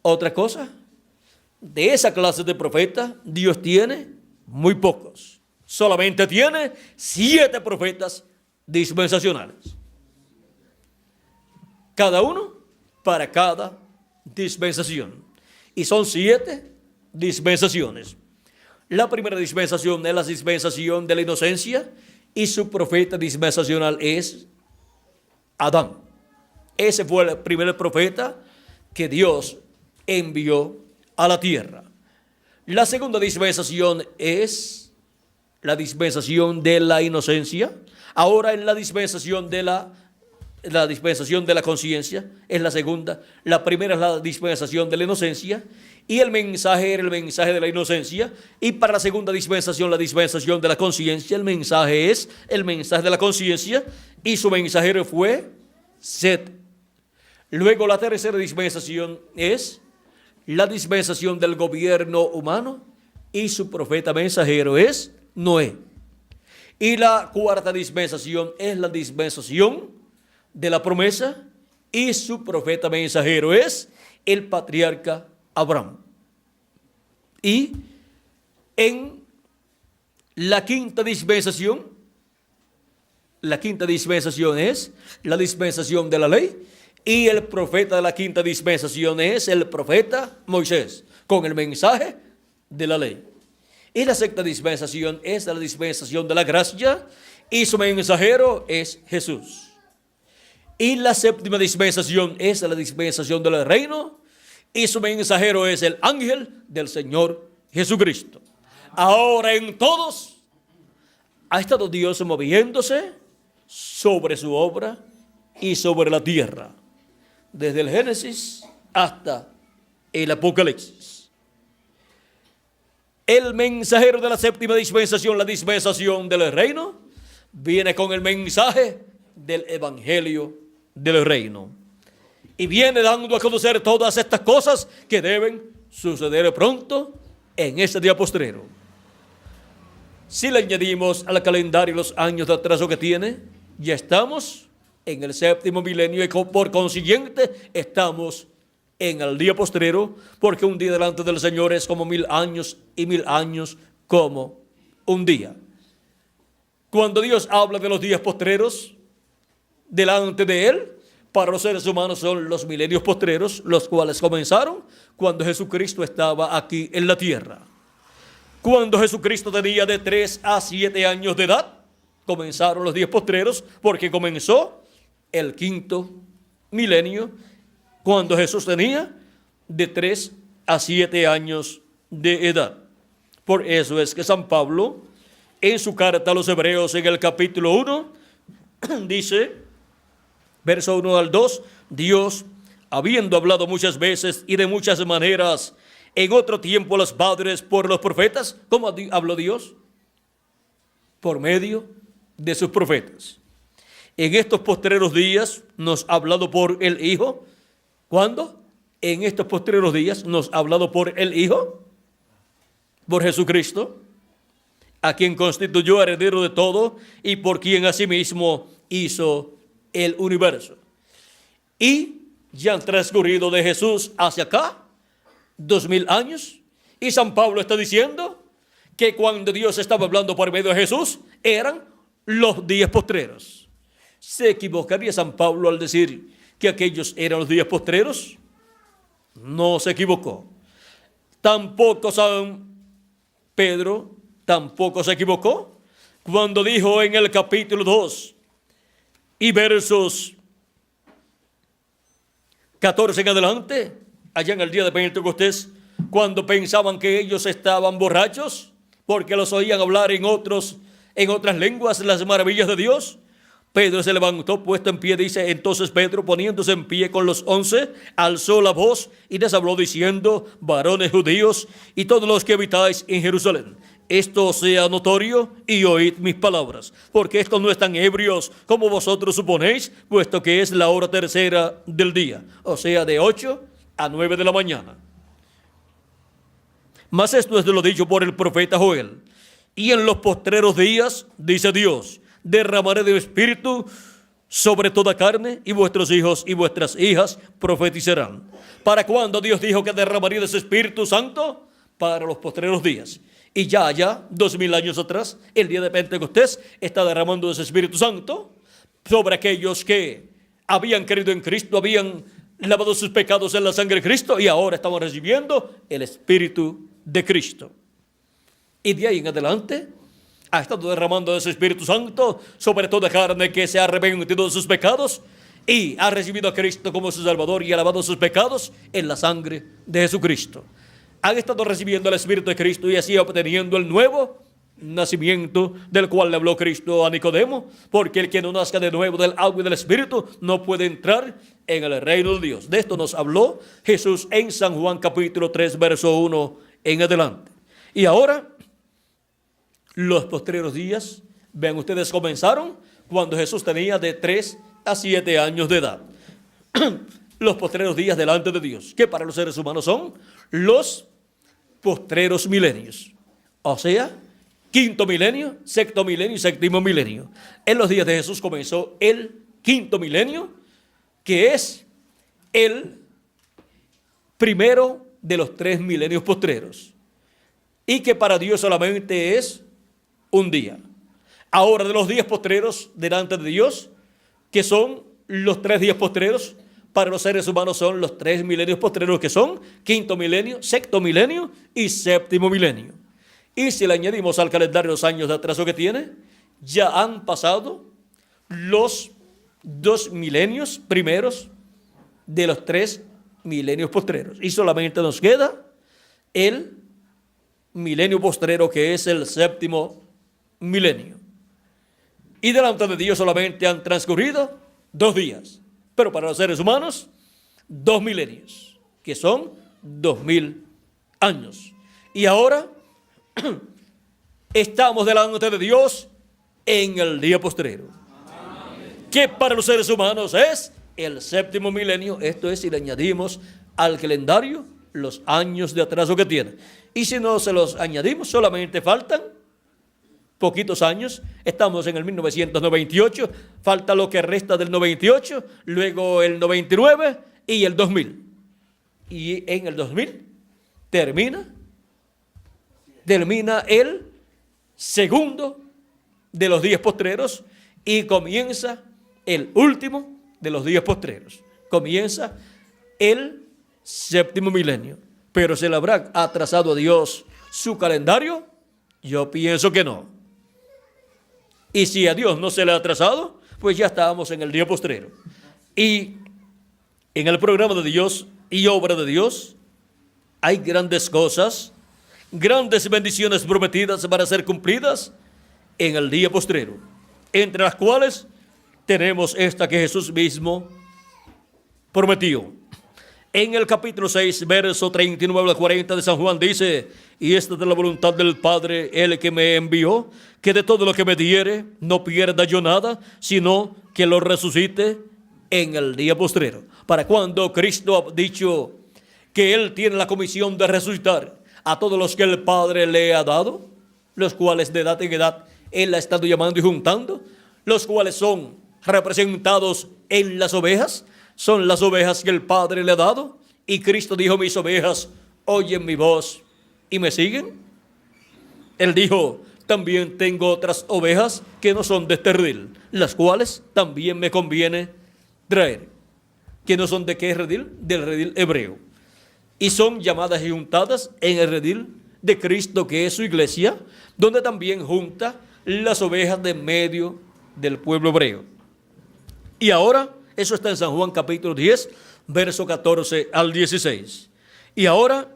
Otra cosa, de esa clase de profeta Dios tiene muy pocos. Solamente tiene 7 profetas dispensacionales. Cada uno para cada dispensación. Y son 7 dispensaciones. La primera dispensación es la dispensación de la inocencia, y su profeta dispensacional es Adán. Ese fue el primer profeta que Dios envió a la tierra. La segunda dispensación es la dispensación de la inocencia. Ahora en la dispensación de la dispensación de la conciencia es la segunda. La primera es la dispensación de la inocencia, y el mensaje era el mensaje de la inocencia. Y para la segunda dispensación, la dispensación de la conciencia, el mensaje es el mensaje de la conciencia, y su mensajero fue Set. Luego la tercera dispensación es la dispensación del gobierno humano, y su profeta mensajero es Noé. Y la cuarta dispensación es la dispensación de la promesa, y su profeta mensajero es el patriarca Abraham. Y en la quinta dispensación es la dispensación de la ley, y el profeta de la quinta dispensación es el profeta Moisés, con el mensaje de la ley. Y la sexta dispensación es la dispensación de la gracia, y su mensajero es Jesús. Y la séptima dispensación es la dispensación del reino, y su mensajero es el ángel del Señor Jesucristo. Ahora en todos ha estado Dios moviéndose sobre su obra y sobre la tierra, desde el Génesis hasta el Apocalipsis. El mensajero de la séptima dispensación, la dispensación del reino, viene con el mensaje del evangelio del reino, y viene dando a conocer todas estas cosas que deben suceder pronto en ese día postrero. Si le añadimos al calendario los años de atraso que tiene, ya estamos en el 7º milenio, y por consiguiente estamos en el día postrero, porque un día delante del Señor es como 1000 años, y 1000 años como un día. Cuando Dios habla de los días postreros delante de Él, para los seres humanos son los milenios postreros, los cuales comenzaron cuando Jesucristo estaba aquí en la tierra. Cuando Jesucristo tenía de 3 a 7 años de edad, comenzaron los días postreros, porque comenzó el 5º milenio, cuando Jesús tenía de 3 a 7 años de edad. Por eso es que San Pablo, en su carta a los Hebreos, en el capítulo 1, dice, verso 1 al 2, Dios, habiendo hablado muchas veces y de muchas maneras en otro tiempo a los padres por los profetas, ¿cómo habló Dios? Por medio de sus profetas. En estos postreros días nos ha hablado por el Hijo. ¿Cuándo? En estos postreros días nos ha hablado por el Hijo, por Jesucristo, a quien constituyó heredero de todo y por quien asimismo hizo el universo. Y ya han transcurrido de Jesús hacia acá 2000 años, y San Pablo está diciendo que cuando Dios estaba hablando por medio de Jesús eran los días postreros. ¿Se equivocaría San Pablo al decir que aquellos eran los días postreros? No se equivocó. Tampoco San Pedro tampoco se equivocó cuando dijo en el capítulo 2 y versos 14 en adelante, allá en el día de Pentecostés, cuando pensaban que ellos estaban borrachos porque los oían hablar en otras lenguas las maravillas de Dios, Pedro se levantó puesto en pie, dice, entonces Pedro, poniéndose en pie con los 11, alzó la voz y les habló diciendo, varones judíos y todos los que habitáis en Jerusalén, esto sea notorio y oíd mis palabras, porque estos no están ebrios como vosotros suponéis, puesto que es la hora tercera del día, o sea, de 8 a 9 de la mañana. Mas esto es de lo dicho por el profeta Joel. Y en los postreros días, dice Dios, derramaré de mi espíritu sobre toda carne, y vuestros hijos y vuestras hijas profetizarán. ¿Para cuándo Dios dijo que derramaría de su Espíritu Santo? Para los postreros días. Y ya 2000 años atrás, el día de Pentecostés, está derramando de su Espíritu Santo sobre aquellos que habían creído en Cristo, habían lavado sus pecados en la sangre de Cristo, y ahora estamos recibiendo el Espíritu de Cristo. Y de ahí en adelante ha estado derramando de su Espíritu Santo sobre toda carne que se ha arrepentido de sus pecados y ha recibido a Cristo como su Salvador y ha lavado sus pecados en la sangre de Jesucristo. Han estado recibiendo el Espíritu de Cristo y así obteniendo el nuevo nacimiento del cual le habló Cristo a Nicodemo, porque el que no nazca de nuevo del agua y del Espíritu no puede entrar en el reino de Dios. De esto nos habló Jesús en San Juan capítulo 3 verso 1 en adelante. Y ahora los postreros días, vean ustedes, comenzaron cuando Jesús tenía de 3 a 7 años de edad. Los postreros días delante de Dios, que para los seres humanos son los postreros milenios. O sea, quinto milenio, sexto milenio y séptimo milenio. En los días de Jesús comenzó el quinto milenio, que es el primero de los 3 milenios postreros. Y que para Dios solamente es un día. Ahora, de los días postreros delante de Dios, que son los 3 días postreros, para los seres humanos son los 3 milenios postreros, que son quinto milenio, sexto milenio y séptimo milenio. Y si le añadimos al calendario los años de atraso que tiene, ya han pasado los 2 milenios primeros de los 3 milenios postreros. Y solamente nos queda el milenio postrero, que es el séptimo milenio. Y delante de Dios solamente han transcurrido 2 días. Pero para los seres humanos, 2 milenios, que son 2000 años. Y ahora estamos delante de Dios en el día postrero, que para los seres humanos es el séptimo milenio. Esto es si le añadimos al calendario los años de atraso que tiene. Y si no se los añadimos, solamente faltan poquitos años. Estamos en el 1998, falta lo que resta del 98, luego el 99 y el 2000. Y en el 2000 termina el segundo de los días postreros y comienza el último de los días postreros. Comienza el séptimo milenio. Pero ¿se le habrá atrasado a Dios su calendario? Yo pienso que no. Y si a Dios no se le ha atrasado, pues ya estábamos en el día postrero. Y En el programa de Dios y obra de Dios hay grandes cosas, grandes bendiciones prometidas para ser cumplidas en el día postrero, entre las cuales tenemos esta que Jesús mismo prometió. En el capítulo 6, verso 39 al 40 de San Juan dice: y esta es la voluntad del Padre, el que me envió, que de todo lo que me diere no pierda yo nada, sino que lo resucite en el día postrero. Para cuando Cristo ha dicho que Él tiene la comisión de resucitar a todos los que el Padre le ha dado, los cuales de edad en edad Él ha estado llamando y juntando, los cuales son representados en las ovejas, son las ovejas que el Padre le ha dado, y Cristo dijo: mis ovejas oyen mi voz y me siguen. Él dijo: también tengo otras ovejas que no son de este redil, las cuales también me conviene traer. ¿Que no son de qué redil? Del redil hebreo. Y son llamadas y juntadas en el redil de Cristo, que es su iglesia, donde también junta las ovejas de medio del pueblo hebreo. Y ahora, eso está en San Juan capítulo 10, verso 14 al 16. Y ahora,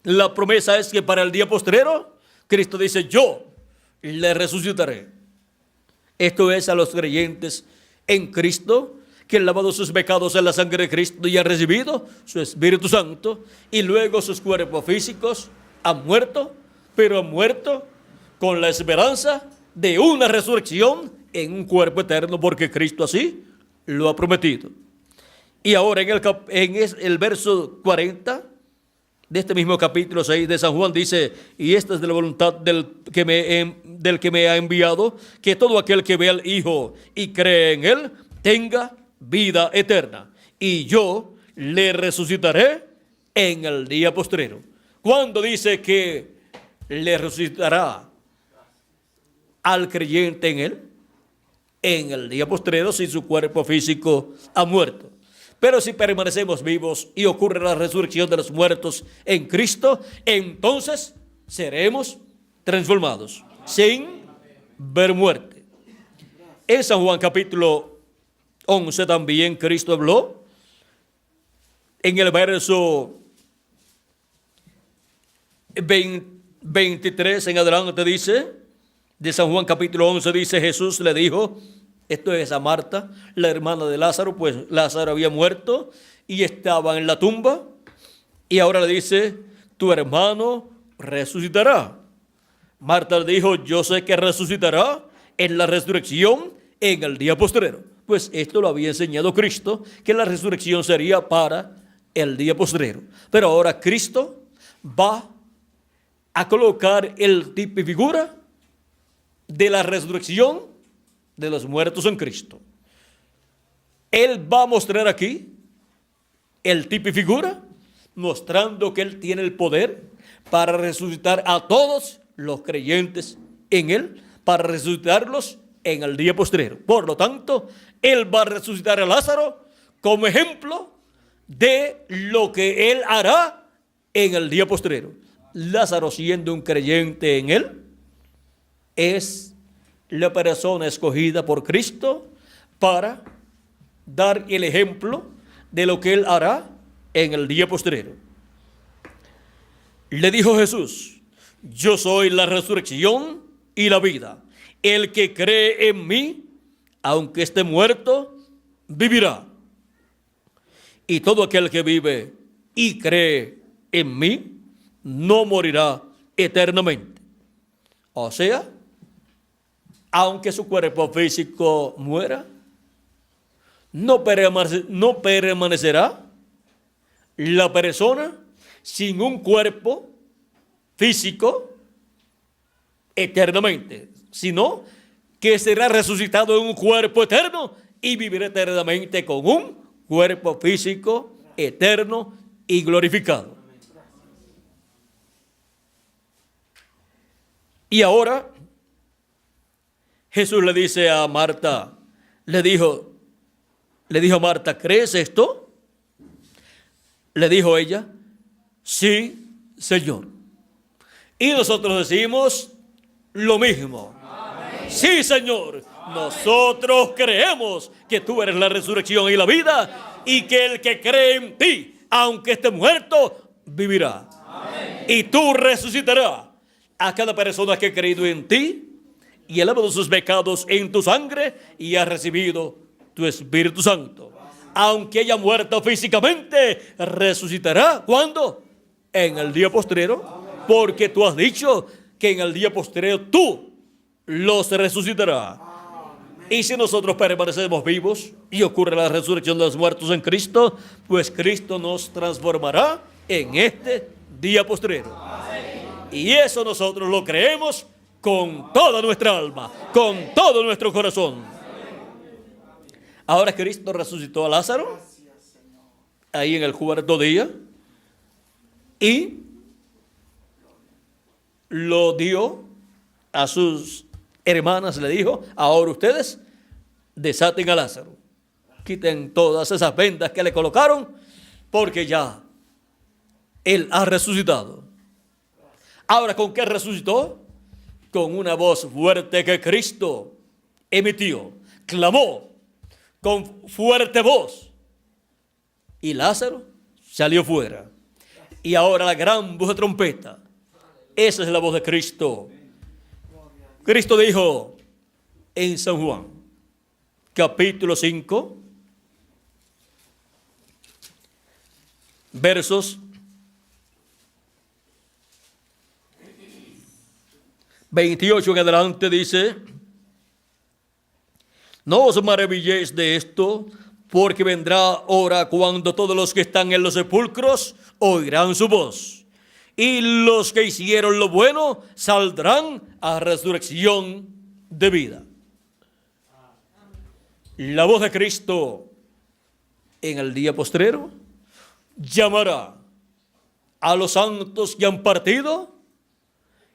la promesa es que para el día postrero, Cristo dice: yo le resucitaré. Esto es a los creyentes en Cristo, que han lavado sus pecados en la sangre de Cristo y han recibido su Espíritu Santo, y luego sus cuerpos físicos han muerto, pero han muerto con la esperanza de una resurrección en un cuerpo eterno, porque Cristo así lo ha prometido. Y ahora en el verso 40 de este mismo capítulo 6 de San Juan dice: y esta es de la voluntad del que me ha enviado, que todo aquel que ve al Hijo y cree en Él tenga vida eterna, y yo le resucitaré en el día postrero. ¿Cuándo dice que le resucitará al creyente en Él? En el día postrero, si su cuerpo físico ha muerto. Pero si permanecemos vivos y ocurre la resurrección de los muertos en Cristo, entonces seremos transformados sin ver muerte. En San Juan capítulo 11 también Cristo habló. En el verso 23 en adelante dice, de San Juan capítulo 11, dice: Jesús le dijo, esto es a Marta, la hermana de Lázaro, pues Lázaro había muerto y estaba en la tumba, y ahora le dice: tu hermano resucitará. Marta le dijo: yo sé que resucitará en la resurrección en el día postrero. Pues esto lo había enseñado Cristo, que la resurrección sería para el día postrero. Pero ahora Cristo va a colocar el tipo y figura de la resurrección de los muertos en Cristo. Él va a mostrar aquí el tipo y figura, mostrando que Él tiene el poder para resucitar a todos los creyentes en Él, para resucitarlos en el día postrero. Por lo tanto, Él va a resucitar a Lázaro como ejemplo de lo que Él hará en el día postrero. Lázaro, siendo un creyente en Él, es la persona escogida por Cristo para dar el ejemplo de lo que Él hará en el día postrero. Le dijo Jesús: yo soy la resurrección y la vida. El que cree en mí, aunque esté muerto, vivirá. Y todo aquel que vive y cree en mí, no morirá eternamente. O sea, aunque su cuerpo físico muera, no permanecerá la persona sin un cuerpo físico eternamente, sino que será resucitado en un cuerpo eterno y vivirá eternamente con un cuerpo físico eterno y glorificado. Y ahora Jesús le dice a Marta, le dijo a Marta: ¿crees esto? Le dijo ella: sí, Señor. Y nosotros decimos lo mismo. Amén. Sí, Señor, Nosotros creemos que tú eres la resurrección y la vida, y que el que cree en ti, aunque esté muerto, vivirá. Amén. Y tú resucitarás a cada persona que ha creído en ti y ha lavado sus pecados en tu sangre y ha recibido tu Espíritu Santo. Aunque haya muerto físicamente, resucitará. ¿Cuándo? En el día postrero, porque tú has dicho que en el día postrero tú los resucitarás. Y si nosotros permanecemos vivos y ocurre la resurrección de los muertos en Cristo, pues Cristo nos transformará en este día postrero. Y eso nosotros lo creemos con toda nuestra alma, con todo nuestro corazón. Ahora Cristo resucitó a Lázaro, ahí en el cuarto día, y lo dio a sus hermanas, le dijo: ahora ustedes desaten a Lázaro, quiten todas esas vendas que le colocaron, porque ya él ha resucitado. Ahora, ¿con qué resucitó? Con una voz fuerte que Cristo emitió, clamó con fuerte voz, y Lázaro salió fuera. Y ahora la gran voz de trompeta, esa es la voz de Cristo. Cristo dijo en San Juan, capítulo 5, versos 28 en adelante, dice: no os maravilléis de esto, porque vendrá hora cuando todos los que están en los sepulcros oirán su voz, y los que hicieron lo bueno saldrán a resurrección de vida. La voz de Cristo en el día postrero llamará a los santos que han partido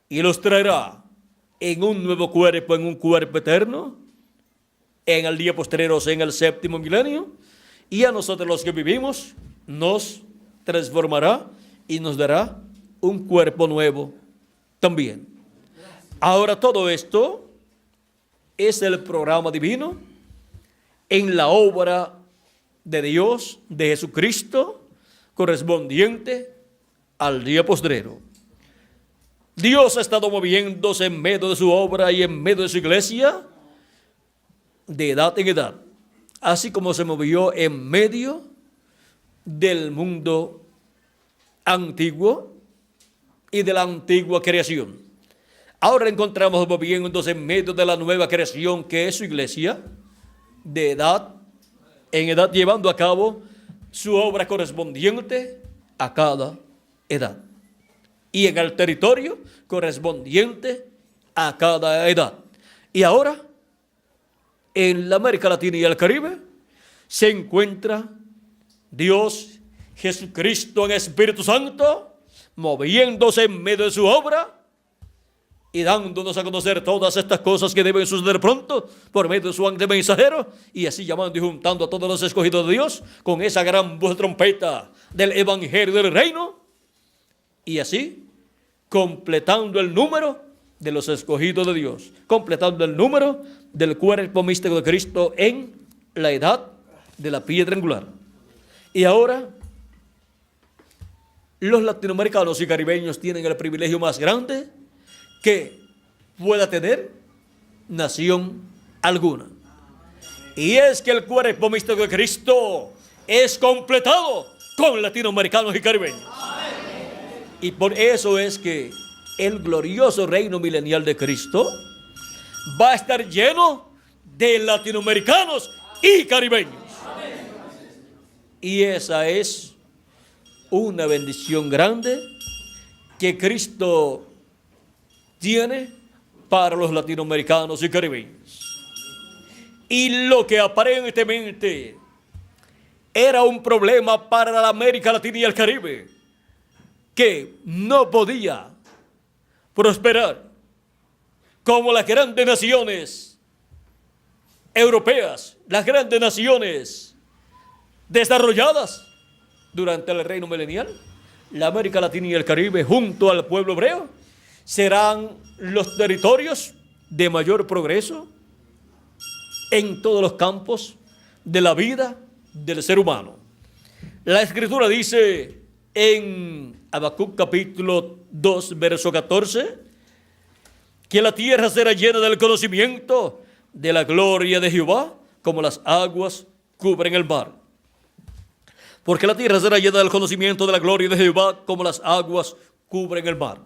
y los traerá en un nuevo cuerpo, en un cuerpo eterno, en el día postrero, en el séptimo milenio, y a nosotros los que vivimos nos transformará y nos dará un cuerpo nuevo también. Ahora, todo esto es el programa divino en la obra de Dios, de Jesucristo, correspondiente al día postrero. Dios ha estado moviéndose en medio de su obra y en medio de su iglesia, de edad en edad, así como se movió en medio del mundo antiguo y de la antigua creación. Ahora encontramos moviéndose en medio de la nueva creación, que es su iglesia, de edad en edad, llevando a cabo su obra correspondiente a cada edad, y en el territorio correspondiente a cada edad. Y ahora, en la América Latina y el Caribe, se encuentra Dios, Jesucristo en Espíritu Santo, moviéndose en medio de su obra y dándonos a conocer todas estas cosas que deben suceder pronto por medio de su ángel mensajero, y así llamando y juntando a todos los escogidos de Dios con esa gran voz de trompeta del evangelio del reino, y así completando el número de los escogidos de Dios, completando el número del cuerpo místico de Cristo en la edad de la piedra angular. Y ahora los latinoamericanos y caribeños tienen el privilegio más grande que pueda tener nación alguna, y es que el cuerpo místico de Cristo es completado con latinoamericanos y caribeños. Y por eso es que el glorioso reino milenial de Cristo va a estar lleno de latinoamericanos y caribeños. Y esa es una bendición grande que Cristo tiene para los latinoamericanos y caribeños. Y lo que aparentemente era un problema para la América Latina y el Caribe, que no podía prosperar como las grandes naciones europeas, las grandes naciones desarrolladas durante el reino milenial, la América Latina y el Caribe, junto al pueblo hebreo, serán los territorios de mayor progreso en todos los campos de la vida del ser humano. La Escritura dice en Habacuc capítulo 2, verso 14, que la tierra será llena del conocimiento de la gloria de Jehová, como las aguas cubren el mar. Porque la tierra será llena del conocimiento de la gloria de Jehová, como las aguas cubren el mar.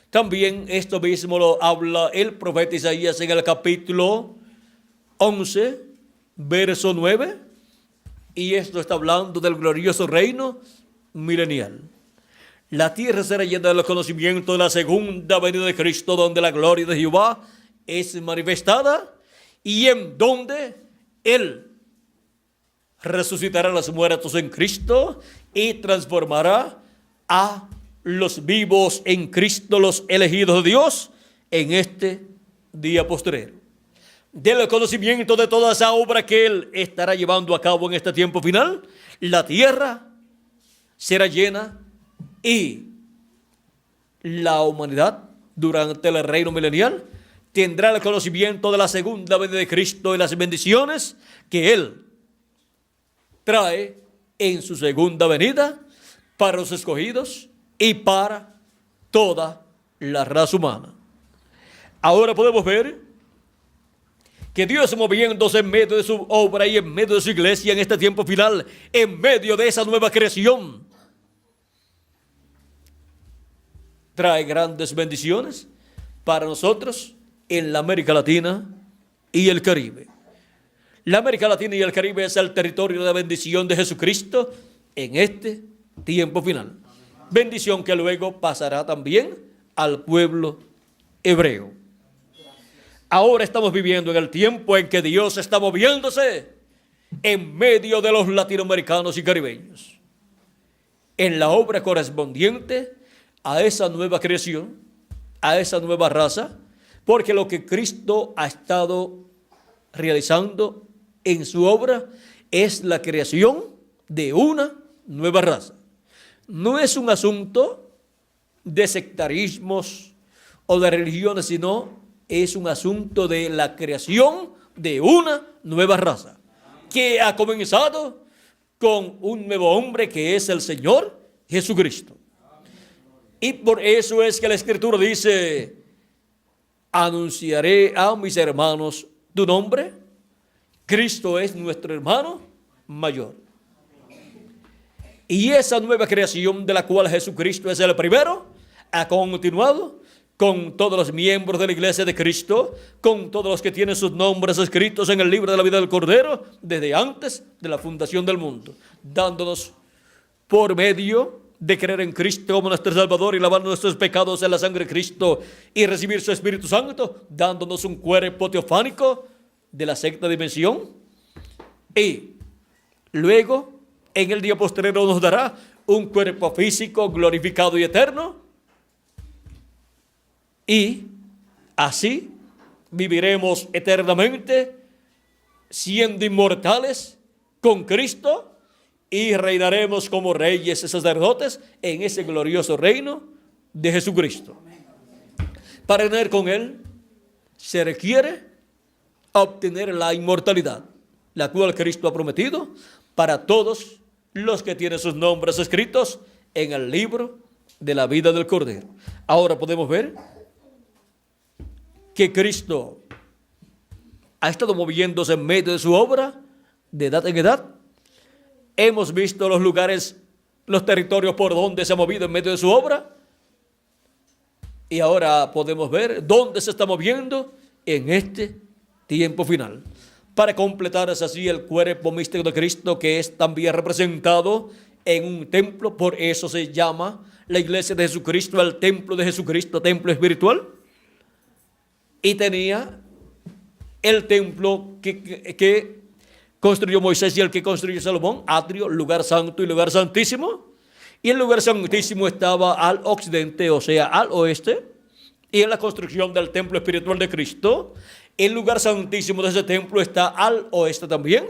También esto mismo lo habla el profeta Isaías en el capítulo 11, verso 9. Y esto está hablando del glorioso reino milenial. La tierra será llena del conocimiento de la segunda venida de Cristo, donde la gloria de Jehová es manifestada y en donde Él resucitará a los muertos en Cristo y transformará a los vivos en Cristo, los elegidos de Dios, en este día postrero. Del conocimiento de toda esa obra que Él estará llevando a cabo en este tiempo final, la tierra será llena y la humanidad durante el reino milenial tendrá el conocimiento de la segunda venida de Cristo y las bendiciones que Él trae en su segunda venida para los escogidos y para toda la raza humana. Ahora podemos ver que Dios, moviéndose en medio de su obra y en medio de su iglesia en este tiempo final, en medio de esa nueva creación, trae grandes bendiciones para nosotros en la América Latina y el Caribe. La América Latina y el Caribe es el territorio de bendición de Jesucristo en este tiempo final. Bendición que luego pasará también al pueblo hebreo. Ahora estamos viviendo en el tiempo en que Dios está moviéndose en medio de los latinoamericanos y caribeños, en la obra correspondiente a esa nueva creación, a esa nueva raza, porque lo que Cristo ha estado realizando en su obra es la creación de una nueva raza. No es un asunto de sectarismos o de religiones, sino es un asunto de la creación de una nueva raza, que ha comenzado con un nuevo hombre que es el Señor Jesucristo. Y por eso es que la Escritura dice: anunciaré a mis hermanos tu nombre. Cristo es nuestro hermano mayor. Y esa nueva creación de la cual Jesucristo es el primero, ha continuado con todos los miembros de la iglesia de Cristo, con todos los que tienen sus nombres escritos en el libro de la vida del Cordero, desde antes de la fundación del mundo, dándonos por medio de creer en Cristo como nuestro Salvador y lavar nuestros pecados en la sangre de Cristo y recibir su Espíritu Santo, dándonos un cuerpo teofánico de la sexta dimensión, y luego en el día postrero nos dará un cuerpo físico glorificado y eterno, y así viviremos eternamente siendo inmortales con Cristo y reinaremos como reyes y sacerdotes en ese glorioso reino de Jesucristo. Para reinar con Él se requiere obtener la inmortalidad, la cual Cristo ha prometido para todos los que tienen sus nombres escritos en el libro de la vida del Cordero. Ahora podemos ver que Cristo ha estado moviéndose en medio de su obra de edad en edad. Hemos visto los lugares, los territorios por donde se ha movido en medio de su obra, y ahora podemos ver dónde se está moviendo en este tiempo final, para completar así el cuerpo místico de Cristo, que es también representado en un templo. Por eso se llama la iglesia de Jesucristo el templo de Jesucristo, templo espiritual. Y tenía el templo que construyó Moisés y el que construyó Salomón, atrio, lugar santo y lugar santísimo. Y el lugar santísimo estaba al occidente, o sea, al oeste. Y en la construcción del templo espiritual de Cristo, el lugar santísimo de ese templo está al oeste también,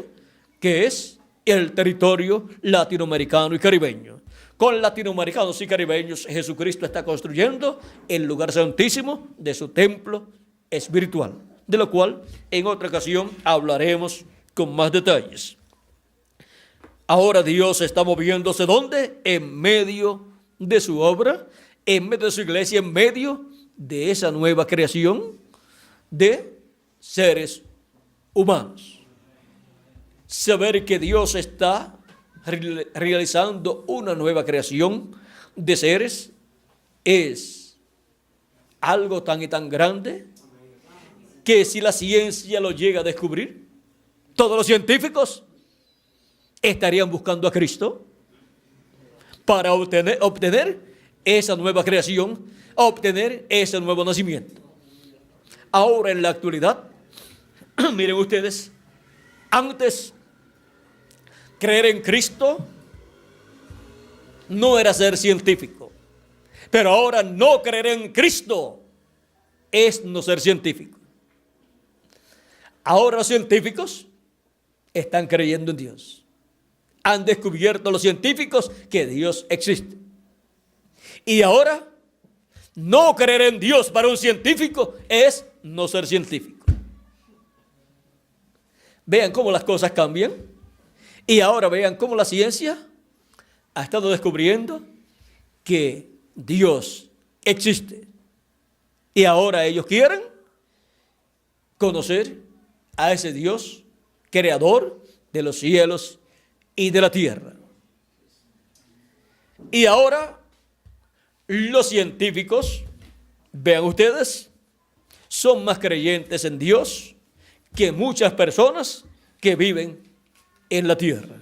que es el territorio latinoamericano y caribeño. Con latinoamericanos y caribeños, Jesucristo está construyendo el lugar santísimo de su templo espiritual. de lo cual en otra ocasión hablaremos con más detalles. Ahora Dios está moviéndose ¿dónde? En medio de su obra, en medio de su iglesia, en medio de esa nueva creación de seres humanos. Saber que Dios está realizando una nueva creación de seres es algo tan y tan grande que si la ciencia lo llega a descubrir, todos los científicos estarían buscando a Cristo para obtener esa nueva creación, obtener ese nuevo nacimiento. Ahora en la actualidad, miren ustedes, antes creer en Cristo no era ser científico, pero ahora no creer en Cristo es no ser científico. Ahora los científicos están creyendo en Dios. Han descubierto los científicos que Dios existe. Y ahora, no creer en Dios para un científico es no ser científico. Vean cómo las cosas cambian. Y ahora vean cómo la ciencia ha estado descubriendo que Dios existe. Y ahora ellos quieren conocer a ese Dios creador de los cielos y de la tierra. Y ahora los científicos, vean ustedes, son más creyentes en Dios que muchas personas que viven en la tierra.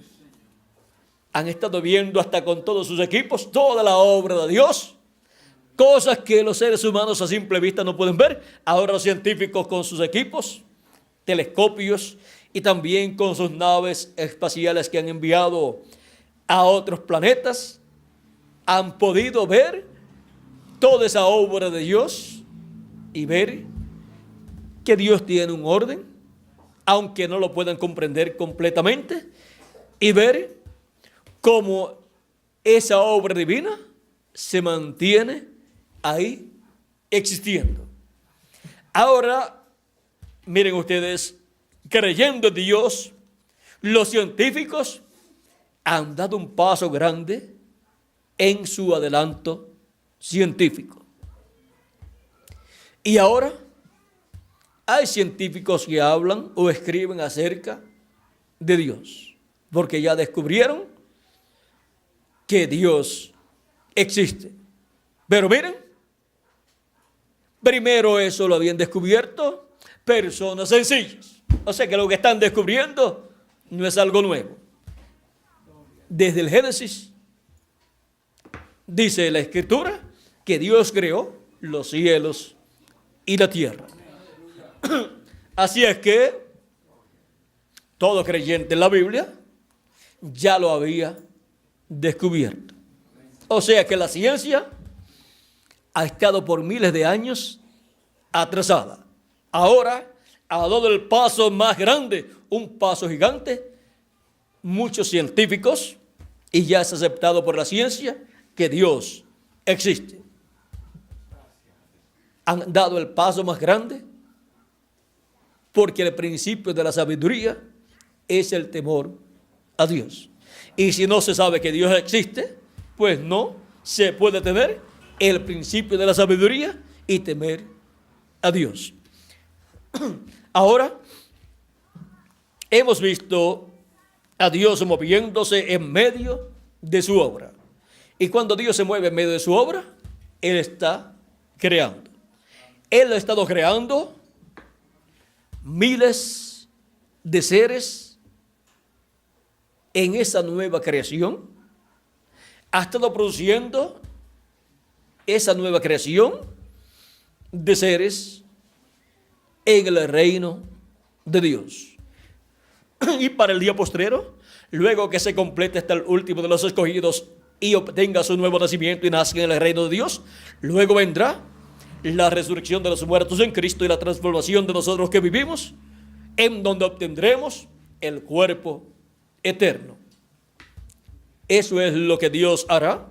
Han estado viendo hasta con todos sus equipos toda la obra de Dios, cosas que los seres humanos a simple vista no pueden ver. Ahora los científicos con sus equipos, telescopios y también con sus naves espaciales que han enviado a otros planetas, han podido ver toda esa obra de Dios y ver que Dios tiene un orden, aunque no lo puedan comprender completamente, y ver cómo esa obra divina se mantiene ahí existiendo. Ahora, miren ustedes, creyendo en Dios, los científicos han dado un paso grande en su adelanto científico. Y ahora hay científicos que hablan o escriben acerca de Dios, porque ya descubrieron que Dios existe. Pero miren, primero eso lo habían descubierto personas sencillas. O sea que lo que están descubriendo no es algo nuevo. Desde el Génesis, dice la Escritura que Dios creó los cielos y la tierra. Así es que todo creyente en la Biblia ya lo había descubierto. O sea que la ciencia ha estado por miles de años atrasada. Ahora ha dado el paso más grande, un paso gigante. Muchos científicos, y ya es aceptado por la ciencia, que Dios existe. Han dado el paso más grande porque el principio de la sabiduría es el temor a Dios. Y si no se sabe que Dios existe, pues no se puede tener el principio de la sabiduría y temer a Dios. Ahora, hemos visto a Dios moviéndose en medio de su obra. Y cuando Dios se mueve en medio de su obra, Él está creando. Él ha estado creando miles de seres en esa nueva creación. Ha estado produciendo esa nueva creación de seres en el reino de Dios. Y para el día postrero, luego que se complete hasta el último de los escogidos y obtenga su nuevo nacimiento y nazca en el reino de Dios, luego vendrá la resurrección de los muertos en Cristo y la transformación de nosotros que vivimos, en donde obtendremos el cuerpo eterno. Eso es lo que Dios hará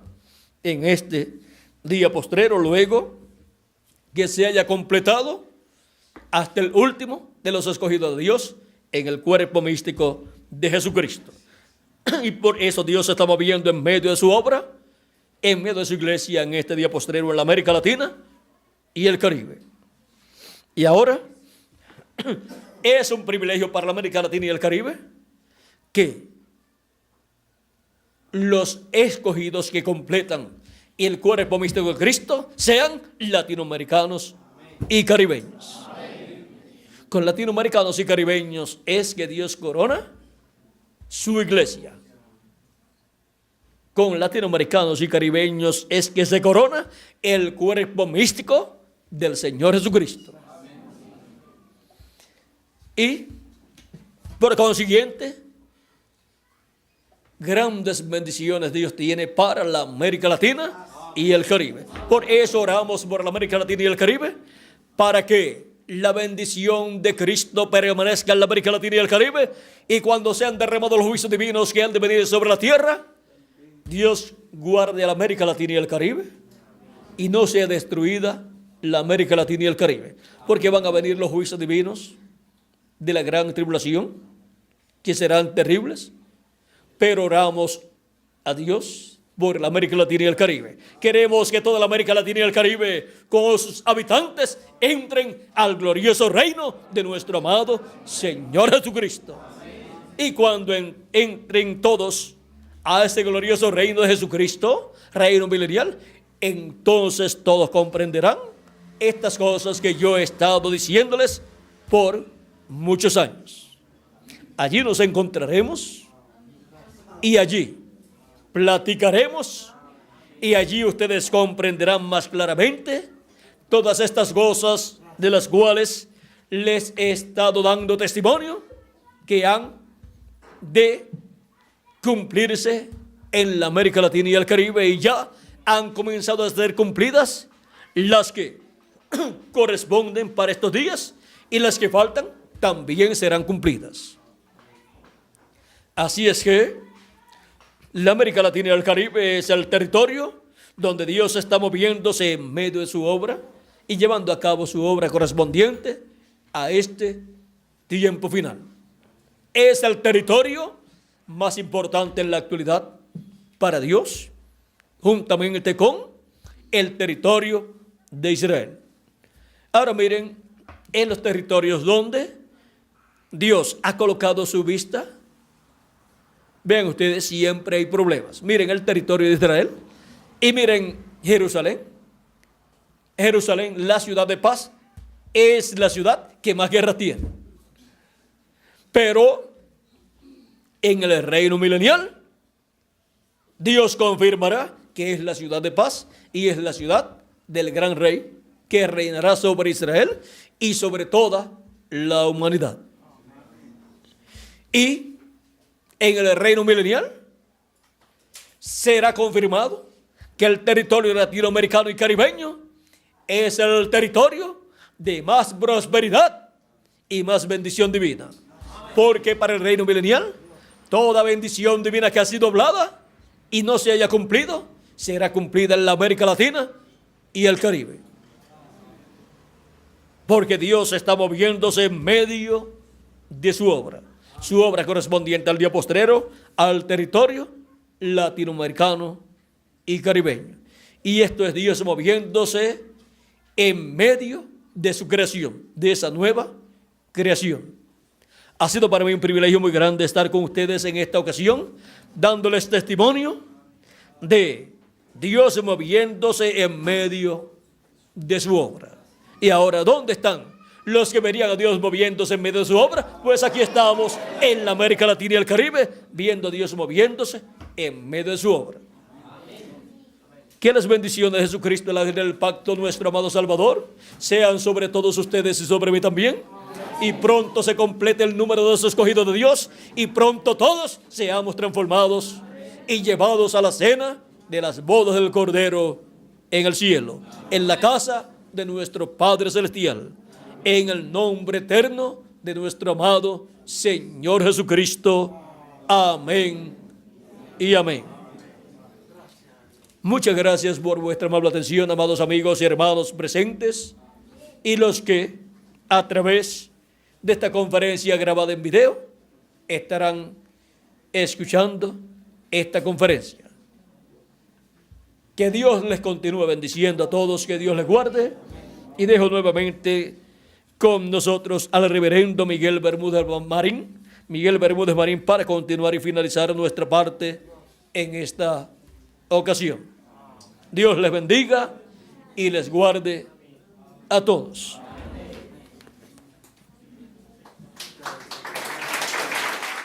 en este día postrero, luego que se haya completado hasta el último de los escogidos de Dios en el cuerpo místico de Jesucristo. Y por eso Dios se está moviendo en medio de su obra, en medio de su iglesia en este día postrero en la América Latina y el Caribe. Y ahora es un privilegio para la América Latina y el Caribe que los escogidos que completan el cuerpo místico de Cristo sean latinoamericanos y caribeños. Con latinoamericanos y caribeños es que Dios corona su iglesia. Con latinoamericanos y caribeños es que se corona el cuerpo místico del Señor Jesucristo. Y por consiguiente, grandes bendiciones Dios tiene para la América Latina y el Caribe. Por eso oramos por la América Latina y el Caribe, para que la bendición de Cristo permanezca en la América Latina y el Caribe, y cuando sean derramados los juicios divinos que han de venir sobre la tierra, Dios guarde a la América Latina y el Caribe y no sea destruida la América Latina y el Caribe, porque van a venir los juicios divinos de la gran tribulación, que serán terribles. Pero oramos a Dios por la América Latina y el Caribe. Queremos que toda la América Latina y el Caribe, con sus habitantes, entren al glorioso reino de nuestro amado Señor Jesucristo. Y cuando entren todos a ese glorioso reino de Jesucristo, reino milenial, entonces todos comprenderán estas cosas que yo he estado diciéndoles por muchos años. Allí nos encontraremos y allí platicaremos y allí ustedes comprenderán más claramente todas estas cosas de las cuales les he estado dando testimonio, que han de cumplirse en la América Latina y el Caribe, y ya han comenzado a ser cumplidas las que corresponden para estos días, y las que faltan también serán cumplidas. Así es que la América Latina y el Caribe es el territorio donde Dios está moviéndose en medio de su obra y llevando a cabo su obra correspondiente a este tiempo final. Es el territorio más importante en la actualidad para Dios, juntamente con el territorio de Israel. Ahora miren, en los territorios donde Dios ha colocado su vista, vean ustedes, siempre hay problemas. Miren el territorio de Israel y miren Jerusalén. Jerusalén, la ciudad de paz, es la ciudad que más guerra tiene. Pero en el reino milenial, Dios confirmará que es la ciudad de paz y es la ciudad del gran rey que reinará sobre Israel y sobre toda la humanidad. Y en el reino milenial será confirmado que el territorio latinoamericano y caribeño es el territorio de más prosperidad y más bendición divina. Porque para el reino milenial, toda bendición divina que ha sido hablada y no se haya cumplido, será cumplida en la América Latina y el Caribe. Porque Dios está moviéndose en medio de su obra correspondiente al día postrero, al territorio latinoamericano y caribeño. Y esto es Dios moviéndose en medio de su creación, de esa nueva creación. Ha sido para mí un privilegio muy grande estar con ustedes en esta ocasión, dándoles testimonio de Dios moviéndose en medio de su obra. Y ahora, ¿dónde están los que verían a Dios moviéndose en medio de su obra? Pues aquí estamos en la América Latina y el Caribe, viendo a Dios moviéndose en medio de su obra. Que las bendiciones de Jesucristo, el ángel del pacto, nuestro amado Salvador, sean sobre todos ustedes y sobre mí también. Y pronto se complete el número de los escogidos de Dios, y pronto todos seamos transformados y llevados a la cena de las bodas del Cordero en el cielo, en la casa de nuestro Padre Celestial, en el nombre eterno de nuestro amado Señor Jesucristo. Amén y amén. Muchas gracias por vuestra amable atención, amados amigos y hermanos presentes, y los que a través de esta conferencia grabada en video, estarán escuchando esta conferencia. Que Dios les continúe bendiciendo a todos, que Dios les guarde. Y dejo nuevamente con nosotros al reverendo Miguel Bermúdez Marín para continuar y finalizar nuestra parte en esta ocasión. Dios les bendiga y les guarde a todos.